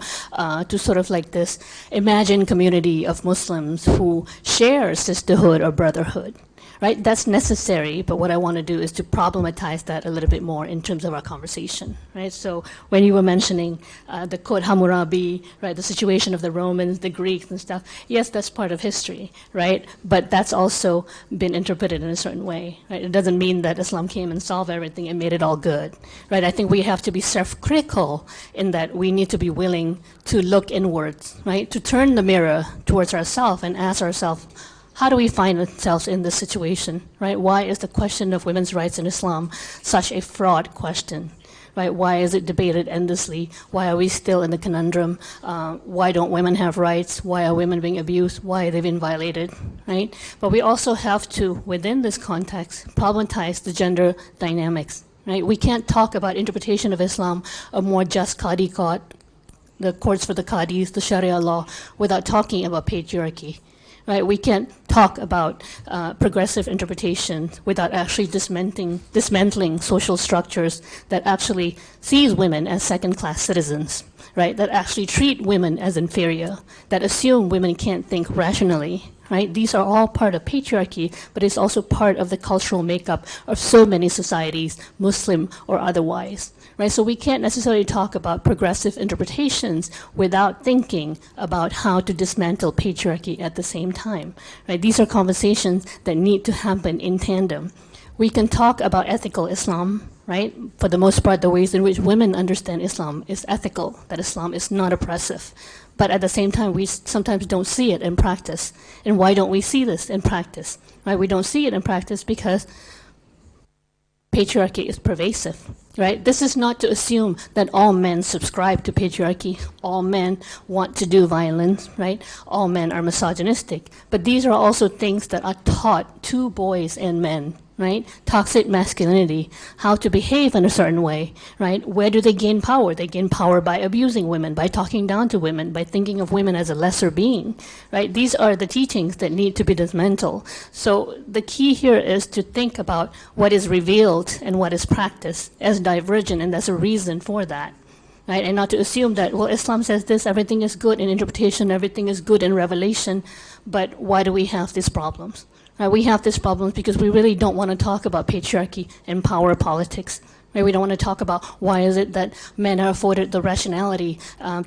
to sort of like this imagined community of Muslims who share sisterhood or brotherhood, right? That's necessary, but what I want to do is to problematize that a little bit more in terms of our conversation, right? So when you were mentioning the Code Hammurabi, right, the situation of the Romans, the Greeks and stuff, yes, that's part of history, right? But that's also been interpreted in a certain way, right? It doesn't mean that Islam came and solved everything and made it all good, right? I think we have to be self-critical in that we need to be willing to look inwards, right? To turn the mirror towards ourselves and ask ourselves, how do we find ourselves in this situation, right? Why is the question of women's rights in Islam such a fraught question, right? Why is it debated endlessly? Why are we still in the conundrum? Why don't women have rights? Why are women being abused? Why are they being violated, right? But we also have to, within this context, problematize the gender dynamics, right? We can't talk about interpretation of Islam, a more just Qadi court, the courts for the Qadis, the Sharia law, without talking about patriarchy. Right, we can't talk about progressive interpretation without actually dismantling social structures that actually sees women as second-class citizens, right? That actually treat women as inferior, that assume women can't think rationally, right? These are all part of patriarchy, but it's also part of the cultural makeup of so many societies, Muslim or otherwise. Right, so we can't necessarily talk about progressive interpretations without thinking about how to dismantle patriarchy at the same time. Right? These are conversations that need to happen in tandem. We can talk about ethical Islam, right? For the most part, the ways in which women understand Islam is ethical, that Islam is not oppressive. But at the same time, we sometimes don't see it in practice. And why don't we see this in practice? Right? We don't see it in practice because patriarchy is pervasive, right? This is not to assume that all men subscribe to patriarchy, all men want to do violence, right? All men are misogynistic. But these are also things that are taught to boys and men, right? Toxic masculinity, how to behave in a certain way, right? Where do they gain power? They gain power by abusing women, by talking down to women, by thinking of women as a lesser being, right? These are the teachings that need to be dismantled. So the key here is to think about what is revealed and what is practiced as divergent, and there's a reason for that. Right? And not to assume that, well, Islam says this, everything is good in interpretation, everything is good in revelation, but why do we have these problems? We have these problems because we really don't want to talk about patriarchy and power politics. Right? We don't want to talk about why is it that men are afforded the rationality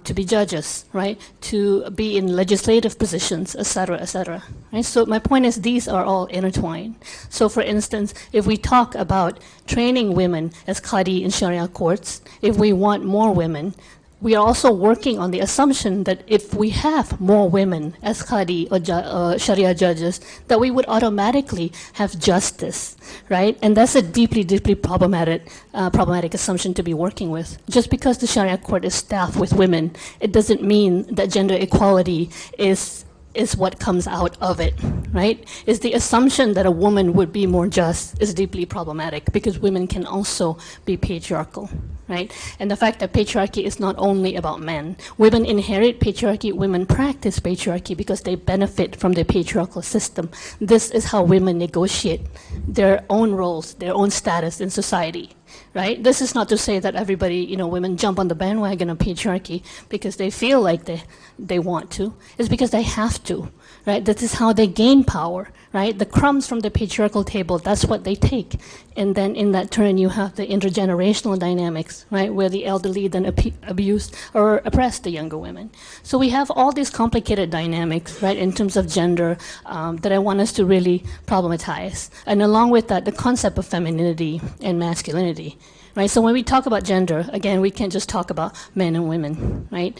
to be judges, right? To be in legislative positions, etc., etc. Right? So my point is these are all intertwined. So for instance, if we talk about training women as Qadi in Sharia courts, if we want more women, we are also working on the assumption that if we have more women as Qadi or Sharia judges, that we would automatically have justice, right? And that's a deeply, deeply problematic assumption to be working with. Just because the Sharia court is staffed with women, it doesn't mean that gender equality is what comes out of it, right? Is the assumption that a woman would be more just is deeply problematic because women can also be patriarchal, right? And the fact that patriarchy is not only about men. Women inherit patriarchy, women practice patriarchy because they benefit from the patriarchal system. This is how women negotiate their own roles, their own status in society. Right? This is not to say that everybody, women jump on the bandwagon of patriarchy because they feel like they want to. It's because they have to, right? This is how they gain power, right? The crumbs from the patriarchal table, that's what they take. And then in that turn, you have the intergenerational dynamics, right? Where the elderly then abuse or oppress the younger women. So we have all these complicated dynamics, right, in terms of gender that I want us to really problematize. And along with that, the concept of femininity and masculinity. right? So when we talk about gender, again, we can't just talk about men and women, right?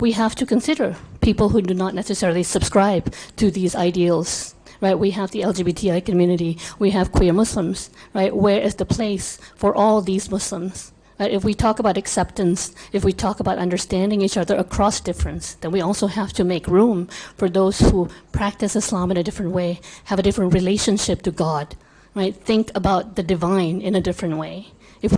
We have to consider people who do not necessarily subscribe to these ideals, right? We have the LGBTI community, we have queer Muslims, right? Where is the place for all these Muslims? Right? If we talk about acceptance, if we talk about understanding each other across difference, then we also have to make room for those who practice Islam in a different way, have a different relationship to God, right? Think about the divine in a different way. If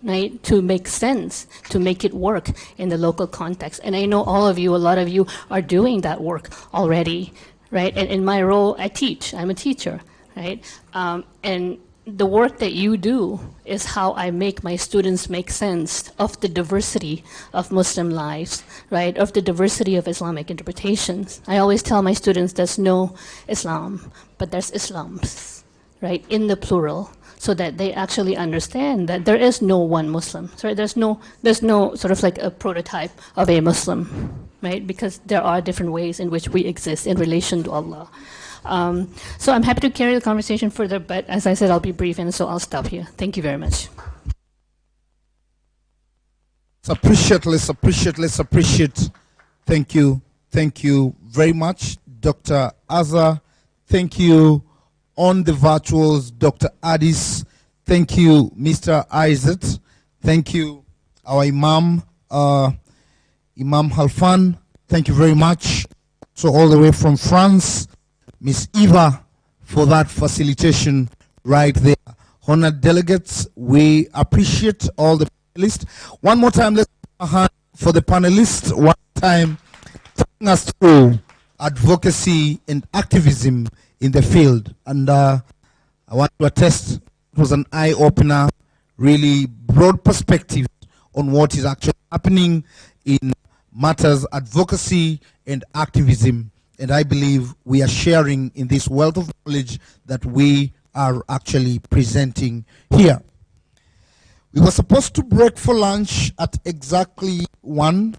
right, to make sense, to make it work in the local context. And I know all of you, a lot of you are doing that work already, right? And in my role, I teach, I'm a teacher, right? And the work that you do is how I make my students make sense of the diversity of Muslim lives, right? Of the diversity of Islamic interpretations. I always tell my students there's no Islam, but there's Islams, right? In the plural, so that they actually understand that there is no one Muslim. Sorry, there's no sort of like a prototype of a Muslim, right? Because there are different ways in which we exist in relation to Allah. So I'm happy to carry the conversation further, but as I said, I'll be brief, and so I'll stop here. Thank you very much. Let's appreciate. Thank you very much, Dr. Azza. Thank you on the virtuals, Dr. Addis. Thank you, Mr. Isaac. Thank you, our Imam, Imam Halfan. Thank you very much. So all the way from France, Miss Eva, for that facilitation right there. Honored delegates, we appreciate all the panelists. One more time, let's put a hand for the panelists. One time, taking us through advocacy and activism in the field. And I want to attest, it was an eye-opener, really broad perspective on what is actually happening in matters advocacy and activism. And I believe we are sharing in this wealth of knowledge that we are actually presenting here. We were supposed to break for lunch at exactly 1.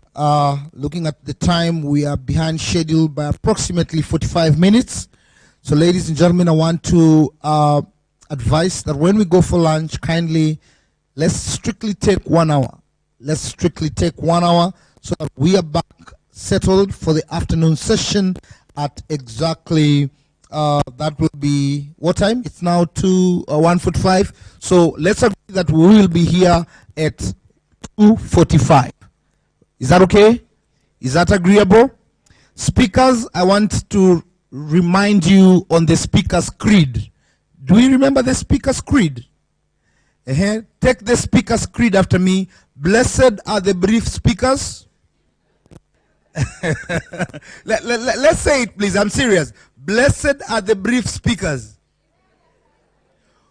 Looking at the time, we are behind schedule by approximately 45 minutes. So ladies and gentlemen, I want to advise that when we go for lunch, kindly, let's strictly take 1 hour. Let's strictly take 1 hour so that we are back settled for the afternoon session at exactly, that will be, what time? It's now 1:45. So let's agree that we will be here at 2:45. Is that okay? Is that agreeable? Speakers, I want to remind you on the Speaker's Creed. Do you remember the Speaker's Creed? Take the Speaker's Creed after me. Blessed are the brief speakers. Let's say it, please. I'm serious. Blessed are the brief speakers,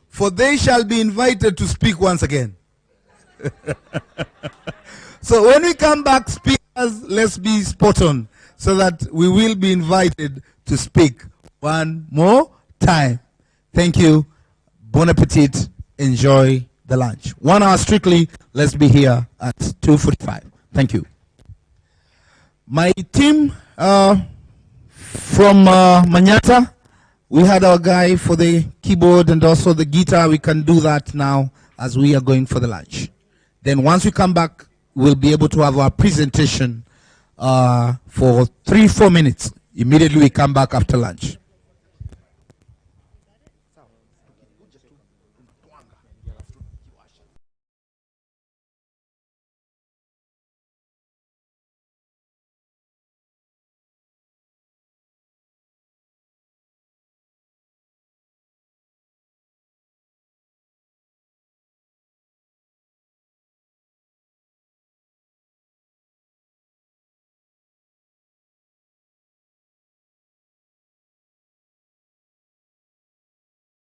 for they shall be invited to speak once again. So when we come back, speakers, let's be spot on, so that we will be invited to speak one more time. Thank you. Bon appetit. Enjoy the lunch. 1 hour strictly. Let's be here at 2:45. Thank you. My team from Manyata, we had our guy for the keyboard and also the guitar. We can do that now as we are going for the lunch. Then once we come back, we'll be able to have our presentation for 3-4 minutes. Immediately we come back after lunch.